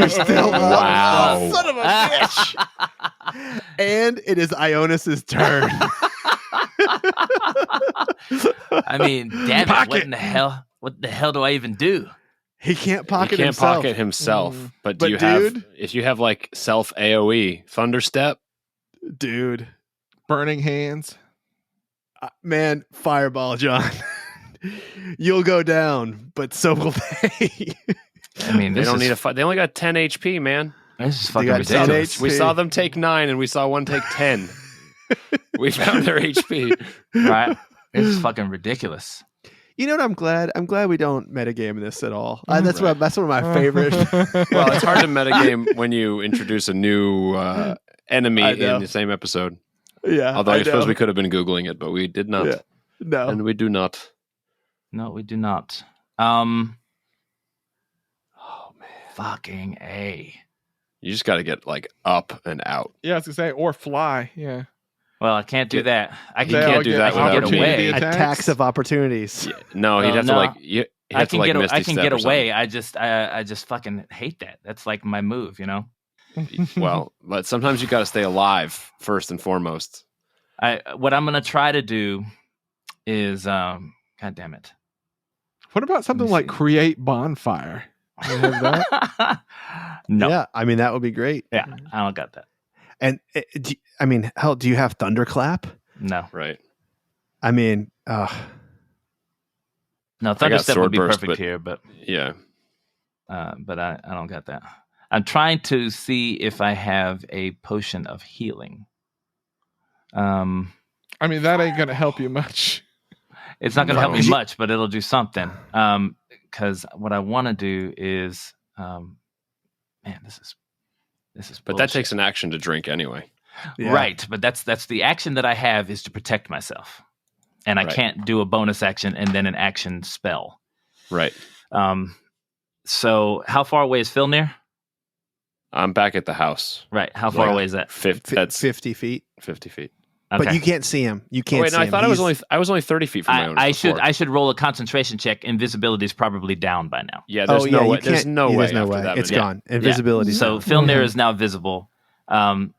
still up. Wow. Son of a bitch. And it is Ionus's turn. I mean, damn it. Pocket. What the hell do I even do? He can't pocket He can't himself. pocket himself. But But do you dude- have, if you have like self AoE, Thunderstep? Dude. Burning hands. Man, fireball, John. You'll go down, but so will they. I mean, They this don't is, need a fight. They only got 10 HP, man. This is fucking got 10 ridiculous. HP. We saw them take 9 and we saw one take 10. We found their HP. Right? This is fucking ridiculous. You know what? I'm glad we don't metagame this at all. That's one of my favorite. Well, it's hard to metagame when you introduce a new enemy I know. in the same episode. Yeah. Although I suppose know. we could have been Googling it, but we did not. Yeah. No. And we do not. No, we do not. Oh man. Fucking A. You just got to get like up and out. Yeah, I was gonna say, or fly. Yeah. Well, I can't do that. I You can can't get, do that I can without get being- away. Attacks Attacks of opportunities. No, he'd Oh, have no. to like. He'd I have to can like get Misty I can Step get or away. I just fucking hate that. That's like my move, you know. something. Well, but sometimes you got to stay alive first and foremost. What I'm gonna try to do is God damn it. What about something me like see. create bonfire? You have that? No. Yeah. I mean, that would be great. Yeah, I don't got that. And hell, do you have thunderclap? No. Right. I mean, No, got Thunderstep Sword would be Burst, perfect but- here, but Yeah. I don't got that. I'm trying to see if I have a potion of healing. I mean, that ain't gonna help you much. It's not going to help No. me much, but it'll do something. Because what I want to do is, man, this is. But that takes an action to drink anyway. yeah. right. But that's the action that I have is to protect myself, and I Right. can't do a bonus action and then an action spell. Right. So how far away is Filnyr? I'm back at the house. Right. How far Yeah. away is that? That's 50 feet. 50 feet. Okay. But you can't see him. You Oh, can't wait, see no, I him. thought I was only 30 feet from my own. I should roll a concentration check. Invisibility is probably down by now. Yeah, there's no way. There's no way. There's no after way. that It's many- gone. Invisibility. So Filnyr is now visible, and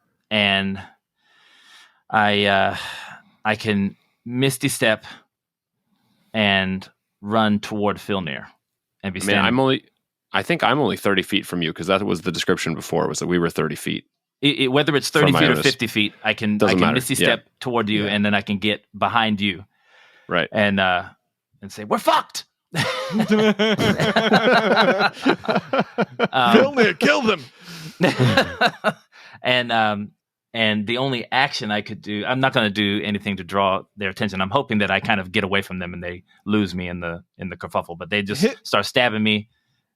I can Misty Step and run toward Filnyr and be I mean, standing. I think I'm only 30 feet from you because that was the description before. Was that we were 30 feet? Whether it's 30 From feet or Ionus. 50 feet, I can Doesn't matter. Misty Yeah. Step toward you, Yeah. and then I can get behind you Right. and say, "We're fucked." Filnyr, kill them. And the only action I could do, I'm not going to do anything to draw their attention. I'm hoping that I kind of get away from them and they lose me in the kerfuffle. But they just Hit- start stabbing me,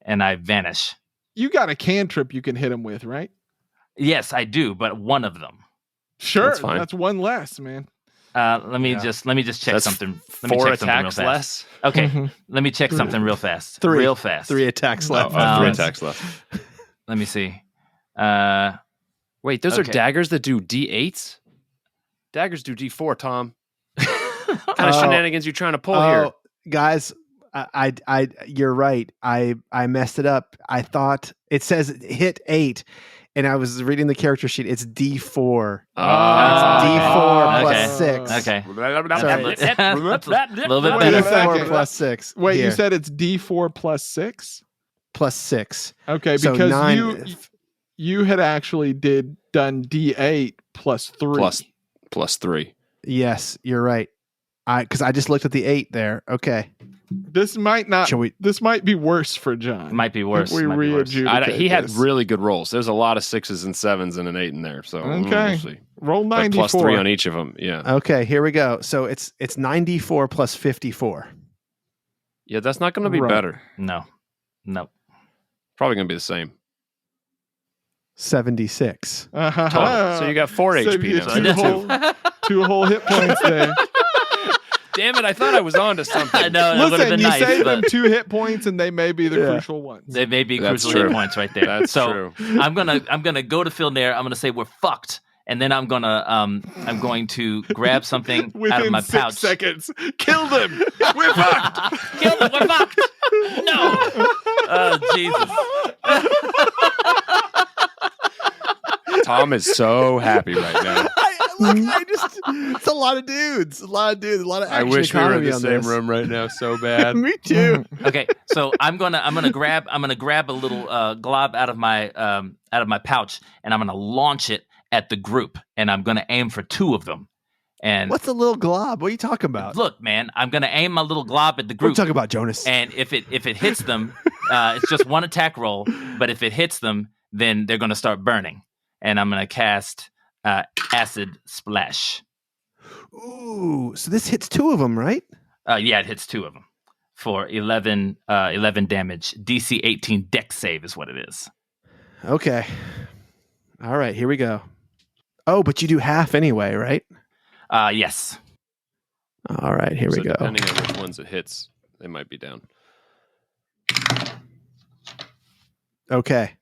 and I vanish. You got a cantrip you can hit him with, right? Yes, I do, but one of them. Sure, That's fine. that's one less, man. Let me Yeah. just check That's something. Let me 4 check something real attacks fast. less. Okay, Mhm. let me check something real fast. Three. Real fast. 3 attacks left. Oh, 3 attacks left. Let me see. Wait, those are Okay. daggers that do D8s? Daggers do D4, Tom. What kind of Oh. shenanigans you trying to pull here? guys, you're right. I messed it up. I thought it says hit 8, and I was reading the character sheet. It's D4. It's D4 plus 6. Okay. Sorry. A little bit Wait a better. second. D4 plus 6. Wait, Here. you said it's D4 plus 6? Plus 6. Okay, So because 9. you had actually done D8 plus 3. Plus 3. Yes, you're right. Because I just looked at the 8 there. Okay. This might not. This might be worse for John. It might be worse. If we Might be worse. readjudicate He had this. really good rolls. There's a lot of 6s and 7s and an 8 in there. So Okay. we'll see. Roll But 94. plus 3 on each of them. Yeah. Okay, here we go. So it's 94 plus 54. Yeah, that's not going to be Right. better. No. Probably going to be the same. 76. Uh-huh. So you got 4 So HP you now. two whole, 2 whole hit points there. Damn it, I thought I was on to something. I know. That would have Listen, been you nice. saved them But 2 hit points, and they may be the Yeah. crucial ones. they may be That's crucial hit true. points right there. That's so true. I'm gonna go to Filnyr. I'm gonna say we're fucked, and then I'm going to grab something Within out of my 6 pouch. seconds, kill them. We're fucked. Kill them. We're fucked. No. Oh Jesus. Tom is so happy right now. It's a lot of dudes. A lot of I action wish we were in economy the on same this. room right now so bad. Me too. Okay, so I'm gonna grab a little glob out of my pouch, and I'm gonna launch it at the group, and I'm gonna aim for 2 of them. And What's a little glob? What are you talking about? look, man, I'm gonna aim my little glob at the What are you group, talking about, Jonas? and if it hits them, it's just 1 attack roll. But if it hits them, then they're gonna start burning, and I'm gonna cast acid splash. Ooh, so this hits 2 of them, right? Yeah, it hits 2 of them for 11 damage. DC 18 Dex save is what it is. Okay. All right, here we go. Oh, but you do half anyway, right? Yes. All right, here So we go. depending on which ones it hits, they might be down. Okay.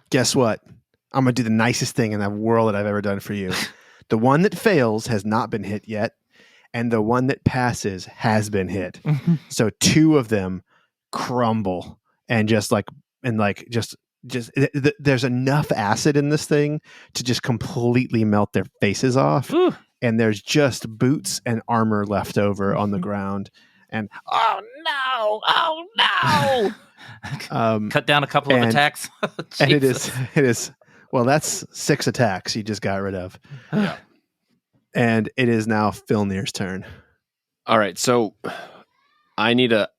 Guess what? I'm going to do the nicest thing in the world that I've ever done for you. The one that fails has not been hit yet, and the one that passes has been hit. So 2 of them crumble and there's enough acid in this thing to just completely melt their faces off. Ooh. And there's just boots and armor left over on the ground. And oh no! Cut down a couple of and- attacks. And it Jesus. is. Well, that's 6 attacks you just got rid of. Yeah. And it is now Filnyr's turn. All right, so I need a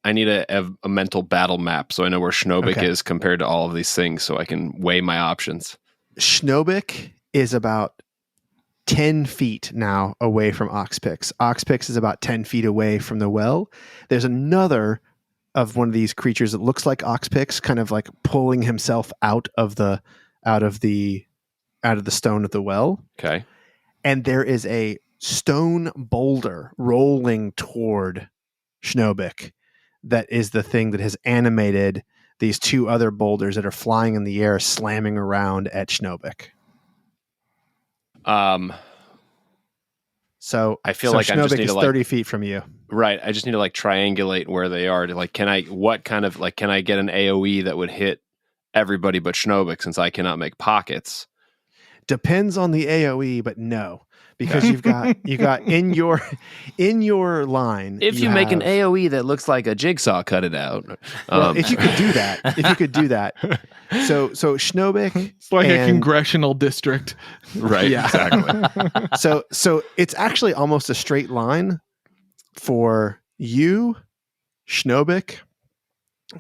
mental battle map so I know where Schnobik Okay. is compared to all of these things so I can weigh my options. Schnobik is about 10 feet now away from Oxpix. Oxpix is about 10 feet away from the well. There's another of one of these creatures that looks like Oxpix, kind of like pulling himself out of the stone of the well. Okay. And there is a stone boulder rolling toward Schnobik. That is the thing that has animated these 2 other boulders that are flying in the air, slamming around at Schnobik. So I feel like I just Schnobik need is to 30 feet from you. Right. I just need to triangulate where they are to can I get an AoE that would hit everybody but Schnobik since I cannot make pockets? Depends on the AoE, but no. Because you got in your line. If you make an have- AoE that looks like a jigsaw, cut it out. well, if you could do that. So Schnobik. It's like a and- congressional district. right, Yeah. exactly. So it's actually almost a straight line for you, Schnobik,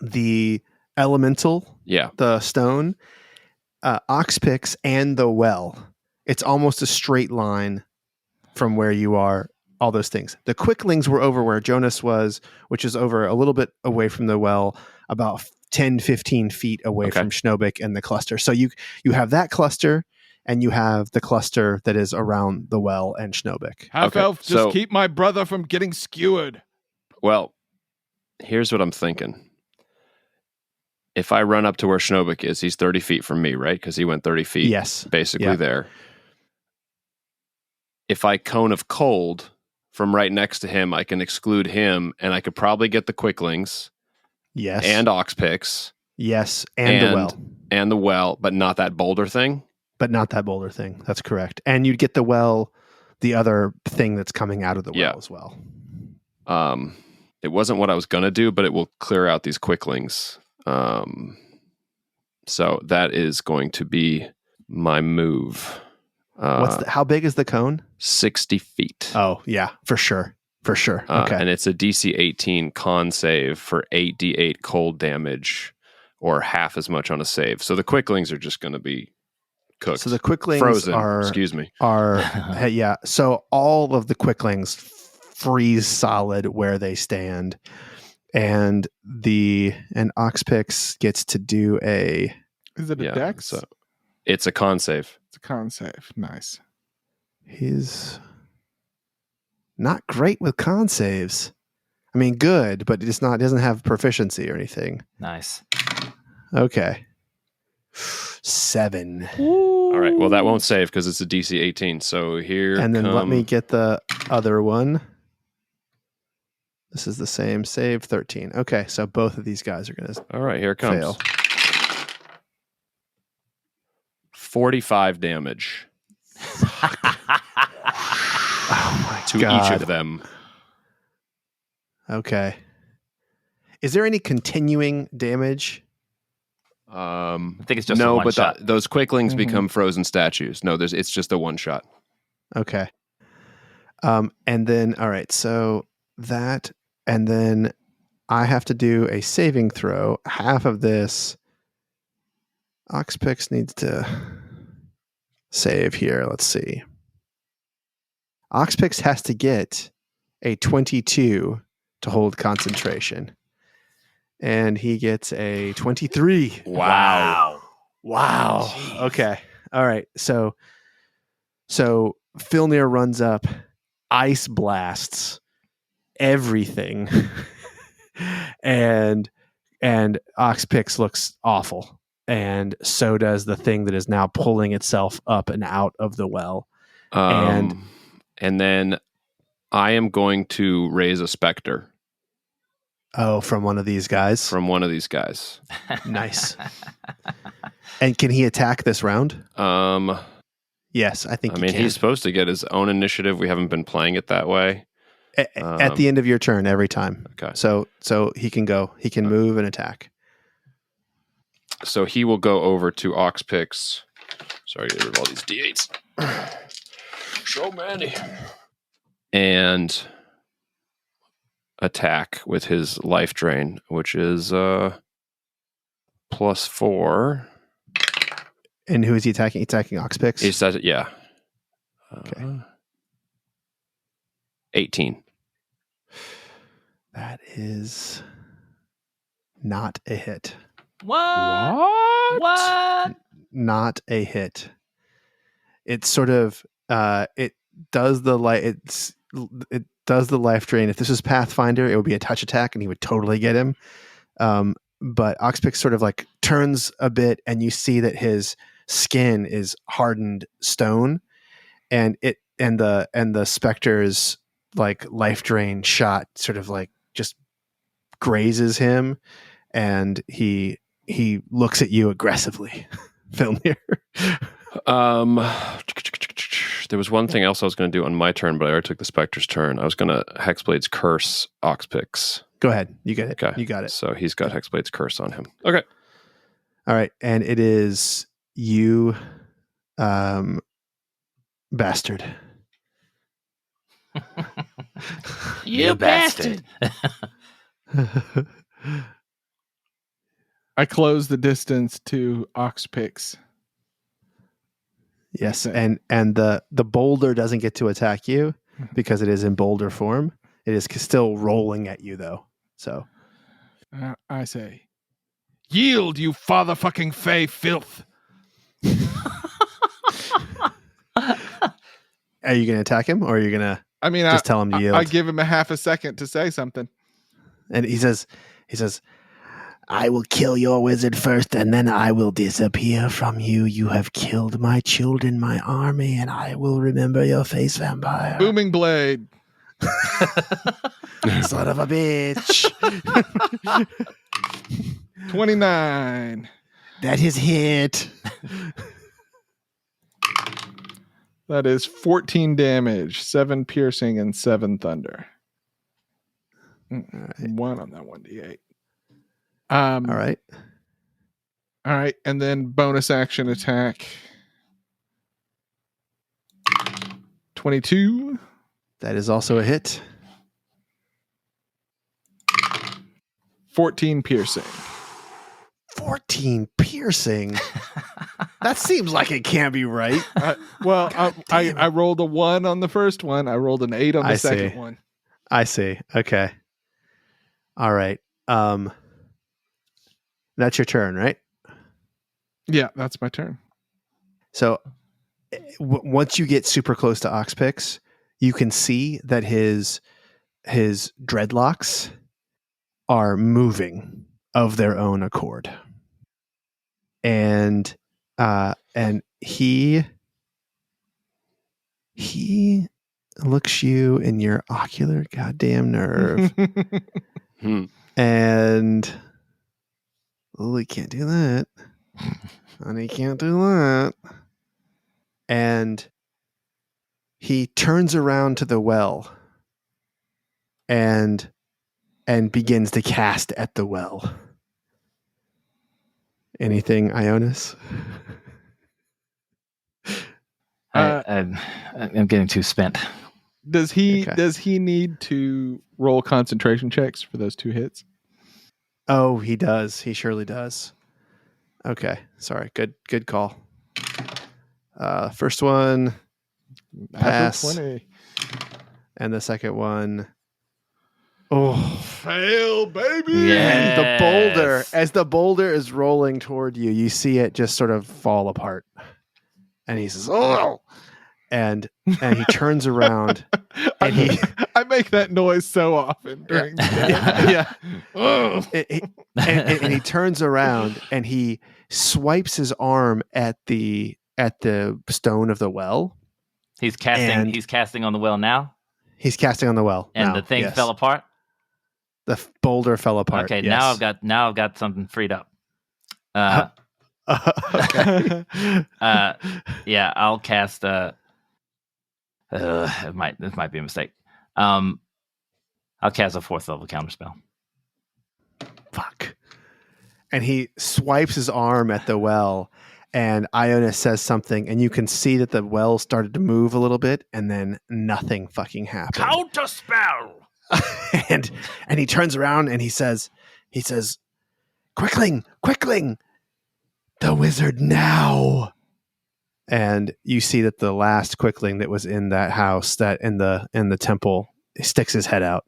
the elemental, Yeah. the stone, Oxpix, and the well. It's almost a straight line from where you are, all those things. The quicklings were over where Jonas was, which is over a little bit away from the well, about 10, 15 feet away Okay. from Schnobik and the cluster. So you have that cluster, and you have the cluster that is around the well and Schnobik. Half Okay, elf, just so- keep my brother from getting skewered. Well, here's what I'm thinking. If I run up to where Schnobik is, he's 30 feet from me, right? Because he went 30 feet. Yes. Basically Yeah. there. If I cone of cold from right next to him, I can exclude him, and I could probably get the quicklings Yes. and ox picks. Yes, and the well. And the well, but not that boulder thing. But not that boulder thing. That's correct. And you'd get the well, the other thing that's coming out of the well as well. It wasn't what I was going to do, but it will clear out these quicklings. So that is going to be my move. How big is the cone? 60 feet. Oh, yeah, for sure. For sure. Okay. And it's a DC 18 con save for 8d8 cold damage, or half as much on a save. So the quicklings are just going to be cooked. So the quicklings frozen, are yeah. So all of the quicklings freeze solid where they stand, and Oxpix gets to do a. Is it a dex? So it's a con save. It's a con save. Nice. He's not great with con saves. I mean, good, but it's not. Doesn't have proficiency or anything. Nice. Okay. 7. All right. Well, that won't save because it's a DC 18. So here, and then let me get the other one. This is the same save, 13. Okay, so both of these guys are going to. All right, here it comes. Fail. 45 damage. Oh my to God. each of them. Okay. Is there any continuing damage? I think it's just no, a one but shot. those quicklings become frozen statues. No, it's just a one shot. Okay. And then, all right, so that, and then I have to do a saving throw. Half of this, Oxpix needs to save here. Let's see. Oxpix has to get a 22 to hold concentration. And he gets a 23. Wow. Jeez. Okay. All right. So Filnyr runs up, ice blasts everything, and Oxpix looks awful, and so does the thing that is now pulling itself up and out of the well. And then I am going to raise a specter. Oh, from one of these guys? From one of these guys. Nice. And can he attack this round? Yes, I think I mean, can. he's supposed to get his own initiative. We haven't been playing it that way. At the end of your turn every time. Okay. So he can go. He can move and attack. So he will go over to Oxpix. Sorry, get rid of all these D8s. So many. And attack with his life drain, which is +4. And who is he attacking? Attacking Oxpix? He says it, yeah. Okay. 18. That is not a hit. What? Not a hit. It's sort of it does the it does the life drain. If this was Pathfinder, it would be a touch attack and he would totally get him. But Oxpix sort of like turns a bit and you see that his skin is hardened stone, and the specter's like life drain shot sort of like just grazes him, and he looks at you aggressively. Filnyr. There was one thing else I was going to do on my turn, but I already took the Spectre's turn. I was going to Hexblade's Curse Oxpix. Go ahead. You get it. Okay. You got it. So he's got Hexblade's Curse on him. Okay. All right. And it is you, bastard. You bastard. I close the distance to Oxpix. Yes, and the boulder doesn't get to attack you because it is in boulder form. It is still rolling at you though. So I say, yield, you father-fucking fey filth. Are you going to attack him, or are you going to? I mean, just tell him to yield. I give him a half a second to say something, and he says, I will kill your wizard first, and then I will disappear from you. You have killed my children, my army, and I will remember your face, vampire. booming blade. Son of a bitch. 29. That is hit. That is 14 damage, 7 piercing, and 7 thunder. Right. 1 on that 1d8. All right. All right, and then bonus action attack. 22. That is also a hit. 14 piercing. 14 piercing. That seems like it can't be right. I rolled a 1 on the first one. I rolled an 8 on the second one. I see. Okay. All right. That's your turn, right? Yeah, that's my turn. So once you get super close to Oxpix, you can see that his dreadlocks are moving of their own accord. And he looks you in your ocular goddamn nerve. And he can't do that. And he can't do that. And he turns around to the well and begins to cast at the well. Anything, Ionus? I'm getting too spent. Does he need to roll concentration checks for those 2 hits? Oh, he does. He surely does. Okay. Sorry. Good call. First one, pass. 20. And the second one, oh, fail, baby. Yeah. the boulder. As the boulder is rolling toward you, you see it just sort of fall apart. And he says, "Oh!" And he turns around. And I make that noise so often during the day. And he turns around and he swipes his arm at the stone of the well. He's casting on the well now. He's casting on the well, and now, the thing yes. fell apart. The boulder fell apart. Okay, yes. now I've got something freed up. Okay. Yeah, I'll cast. This might be a mistake. I'll cast a 4th level counterspell. Fuck. And he swipes his arm at the well, and Ionus says something, and you can see that the well started to move a little bit, and then nothing fucking happened. Counterspell. and he turns around and he says, Quickling, the wizard now. And you see that the last Quickling that was in that house, that in the temple, sticks his head out,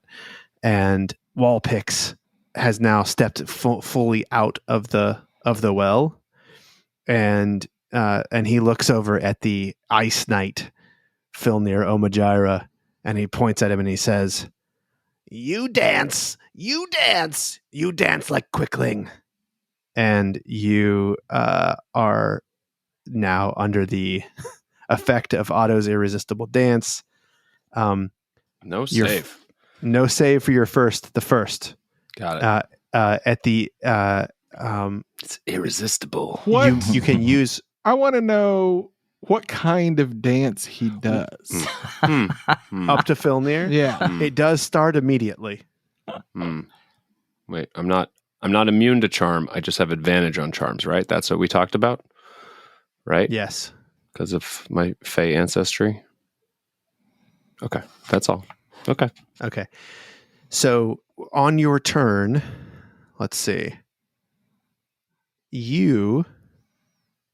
and Wallpix has now stepped fully out of the well, and he looks over at the Ice Knight, Filnyr Omagyra, and he points at him and he says, You dance like Quickling. And you are now under the effect of Otto's irresistible dance. No save. No save for the first. Got it. At the It's irresistible. What? you can use. I want to know what kind of dance he does. Up to Filnyr. Yeah. It does start immediately. Wait, I'm not immune to charm. I just have advantage on charms, right? That's what we talked about, right? Yes. Because of my Fey ancestry. Okay, that's all. Okay. So on your turn, let's see.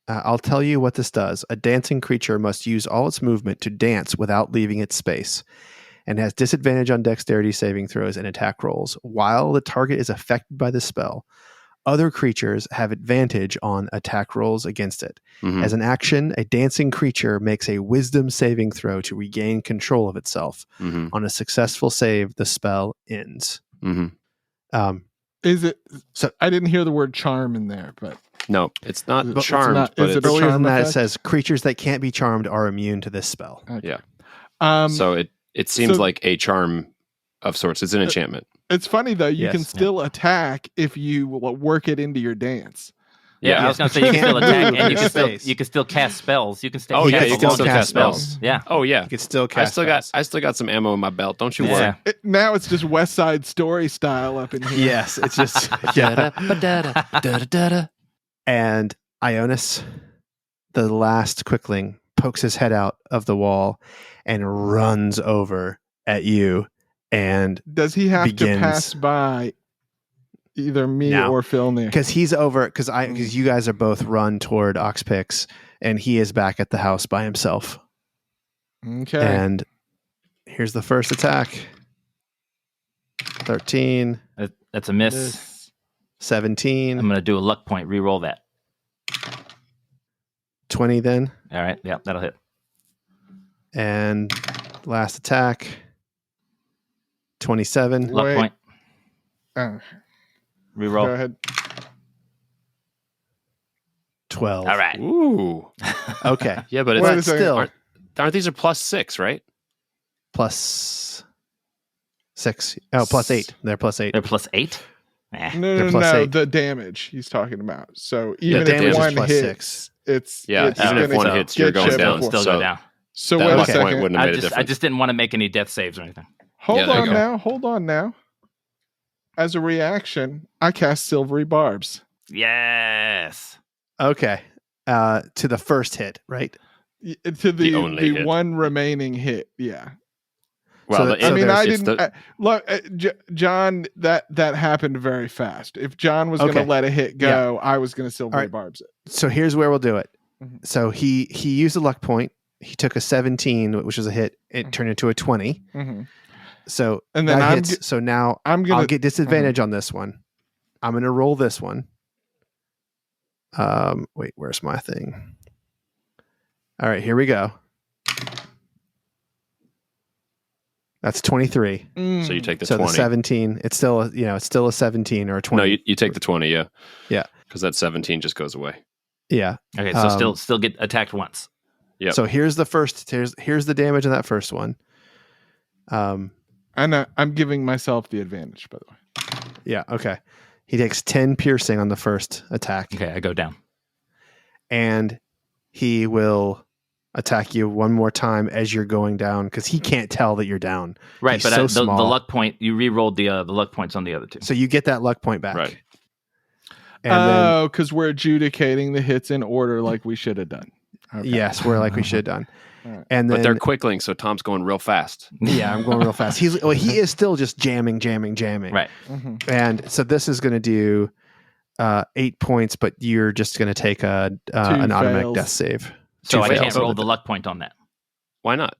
I'll tell you what this does. A dancing creature must use all its movement to dance without leaving its space, and has disadvantage on dexterity saving throws and attack rolls. While the target is affected by the spell, other creatures have advantage on attack rolls against it. Mm-hmm. As an action, a dancing creature makes a wisdom saving throw to regain control of itself. Mm-hmm. On a successful save, the spell ends. Mm-hmm. Is it? So I didn't hear the word charm in there, but No, it's not But it's charmed. not- but is it's, it a Earlier charm than that, it effect? says creatures that can't be charmed are immune to this spell. okay. Yeah. Um, so It seems So- like a charm of sorts. It's an enchantment. It's funny though. You can Yes. still attack if you work it into your dance. Yeah, I was Yes, gonna say but you you can still can't attack move and in space. you can still cast spells. You can still Oh, yeah, cast you a can long still time cast spells. spells. Yeah. Oh yeah. You could still cast I still got some ammo in my belt. Don't you Yeah. worry. Now it's just West Side Story style up in here. Yes, it's just yeah. And Ionus, the last quickling, pokes his head out of the wall and runs over at you. And Does he have Begins. to pass by either me No. or Filnyr? because he's over, because you guys are both run toward Oxpix, and he is back at the house by himself. Okay. And here's the first attack. 13, That's a miss. This- 17, I'm gonna do a luck point. Reroll that. 20 then. All right. Yeah, that'll hit. And last attack. 27. Luck Wait. point. Go Reroll. ahead. 12. All right. Ooh. Okay. Yeah, but Wait a it's second. Still aren't these are +6, right? plus 6. Oh, plus 8. They're plus 8. They're +8. No, Eh. no, They're no, plus no. 8. The damage he's talking about. So The even damage if is one plus hits, 6. it's Yeah, it's even if gonna one get hits, you're you going down. before. Still So go down. So that wait a luck point second. wouldn't have made a I difference. just didn't want to make any death saves or anything. Hold Yeah, there you on go. now. Hold on now. As a reaction, I cast Silvery Barbs. Yes. Okay. To the first hit, right? To the only hit. one remaining hit. Yeah. Well, So the- that- I mean, there's- I it's didn't the- look, John. That happened very fast. If John was going Okay. to let a hit go, I was going to Silvery Alright. Barbs it. So here's where we'll do it. Mhm. So he used a luck point. He took a 17, which was a hit. It turned into a 20. Mm-hmm. So And then that I'm hits. So now I'm I'll gonna get disadvantage on this one. I'm going to roll this one. Wait, where's my thing? All right, here we go. That's 23. So you take the So 20. the 17, it's still it's still a 17 or a 20. No, you take the 20, yeah. Yeah. Because that 17 just goes away. yeah. Okay, so Um, still get attacked once. Yep. So here's the first. Here's the damage on that first one. And I'm giving myself the advantage, by the way. Yeah. Okay. He takes 10 piercing on the first attack, Okay, I go down. and he will attack you one more time as you're going down because he can't tell that you're down. Right, He's but so the small. luck point, you re-rolled the luck points on the other two. So you get that luck point back. Right. And then Oh, because we're adjudicating the hits in order like we should have done. Okay. yes, we're like we should have done. Alright. And then But they're quickling, so Tom's going real fast. yeah, I'm going real fast. He is still just jamming. Right. Mhm. And so this is going to do 8 points, but you're just going to take an automatic fails. death save. So I fails. can't roll the luck point on that. Why not?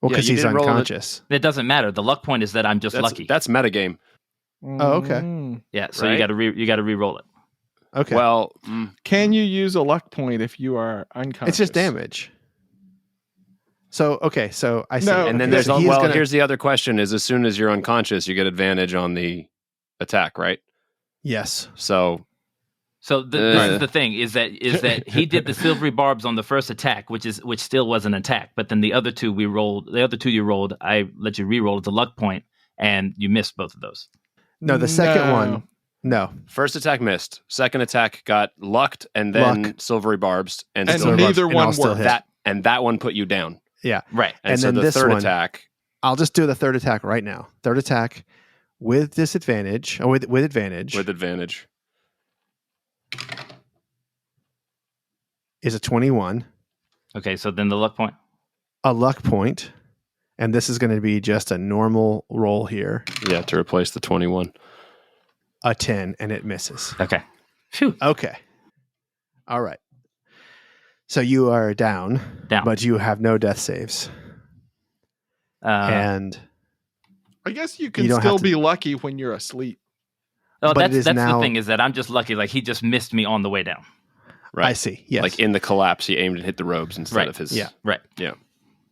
Well, Yeah, because you he's didn't roll it. unconscious. It doesn't matter. The luck point is that I'm just lucky. That's metagame. Oh, okay. Mm. Yeah, so Right? you got to re-roll it. Okay. Well, Can you use a luck point if you are unconscious? it's just damage. So okay, so I see. No, and then Okay, there's so he's gonna- here's the other question: is as soon as you're unconscious, you get advantage on the attack, right? yes. So So this is the thing: is that he did the silvery barbs on the first attack, which still was an attack. But then the other two you rolled, I let you re-roll as a luck point, and you missed both of those. No, the second No. one. No. first attack missed, second attack got lucked, and then Luck. silvery barbs, and, And still Silvery neither barbs, and I'll one still worked. hit. that one put you down. Yeah. Right. And, And so then the this third one- attack, I'll just do the third attack right now. Third attack with disadvantage. Or with advantage with advantage. is a 21. Okay, so then the luck point. A luck point. And this is going to be just a normal roll here. Yeah, to replace the 21. A 10, and it misses. Okay. Phew. Okay. All right. So you are down, Down. but you have no death saves. And I guess you You can don't still have to- be lucky when you're asleep. oh, but it that's is now- the thing is that I'm just lucky. Like he just missed me on the way down. Right. I see. Yes. Like in the collapse, he aimed and hit the robes instead Right. of his. Yeah. Right.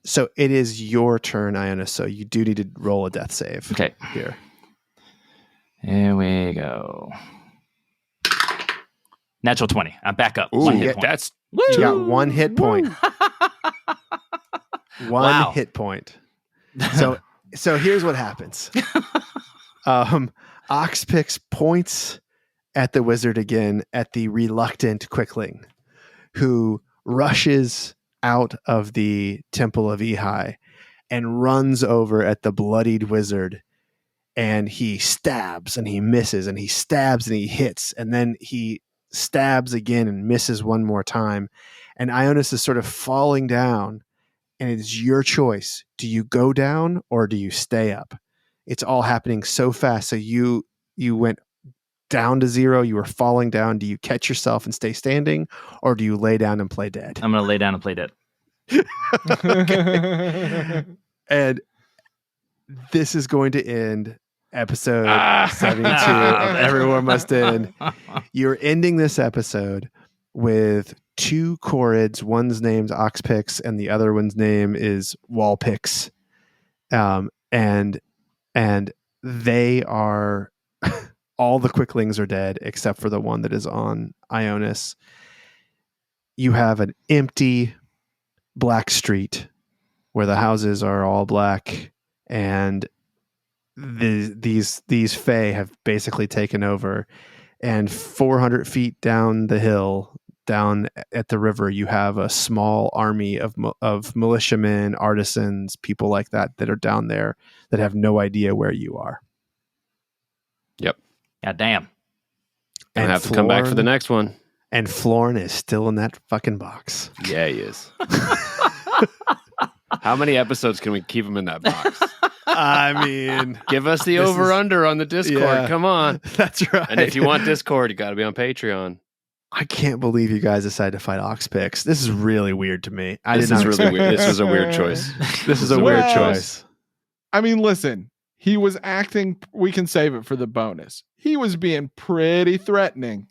So it is your turn, Ionus. So you do need to roll a death save Okay. here. Here we go. Natural 20. I'm back up. Ooh, One hit point. that's You got one hit point. One Wow. hit point. So here's what happens. Oxpix points at the wizard again, at the reluctant Quickling, who rushes out of the Temple of Ehi and runs over at the bloodied wizard, and he stabs and he misses and he stabs and he hits, and then he stabs again and misses one more time, and Ionus is sort of falling down, and it's your choice. Do you go down or do you stay up? It's all happening so fast. So you went down to 0, you were falling down. Do you catch yourself and stay standing, or do you lay down and play dead? I'm going to lay down and play dead. And this is going to end episode 72 of Everyone Must End. You're ending this episode with 2 Chorids. One's name's Oxpix and the other one's name is Wallpix. And they are all the Quicklings are dead except for the one that is on Ionus. You have an empty black street where the houses are all black, and these Fae have basically taken over. And 400 feet down the hill, down at the river, you have a small army of militiamen, artisans, people like that are down there that have no idea where you are. Yep. God damn. And have to come back for the next one. And Florn is still in that fucking box. Yeah, he is. How many episodes can we keep him in that box? I mean, give us the over-under on the Discord. Yeah, come on. That's right. And if you want Discord, you got to be on Patreon. I can't believe you guys decided to fight Oxpix. This is really weird to me. This is really weird. This was a weird choice. This is a weird choice. I mean, listen, he was acting. We can save it for the bonus. He was being pretty threatening.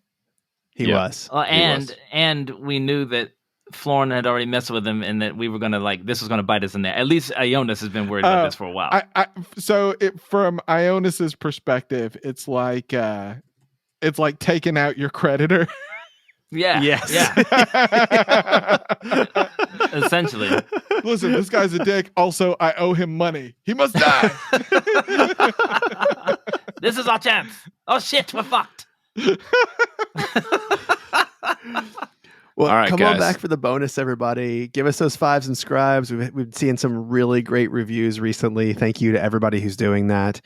He was. And we knew that Florn had already messed with him, and that we were gonna this was gonna bite us in there. At least Ionus has been worried about this for a while. So from Ionus's perspective, it's like taking out your creditor. Yeah. Yes. Yeah. Essentially. Listen, this guy's a dick. Also, I owe him money. He must die. This is our chance. Oh shit, we're fucked. Well, all right, come guys. on back for the bonus, everybody. Give us those 5s and scribes. We've been seeing some really great reviews recently. Thank you to everybody who's doing that.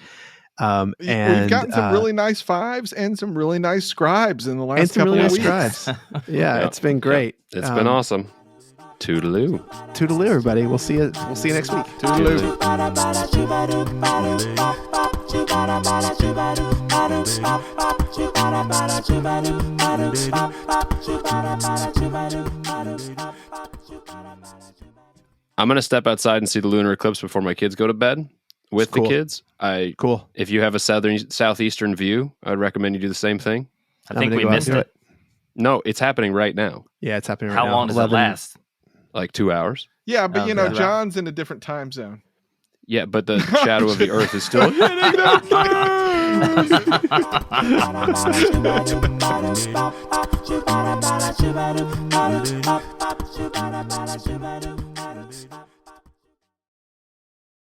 And we've gotten some really nice 5s and some really nice scribes in the last couple of weeks. Scribes. Yeah, it's been great. It's been awesome. Toodaloo. Toodaloo, everybody. We'll see you next week. Toodaloo. I'm going to step outside and see the lunar eclipse before my kids go to bed with the kids. Cool. If you have a southeastern view, I'd recommend you do the same thing. I think we missed it. No, it's happening right now. Yeah, it's happening right now. How long does it last? Like 2 hours. Yeah, but John's in a different time zone. Yeah, but the shadow of the earth is still hitting the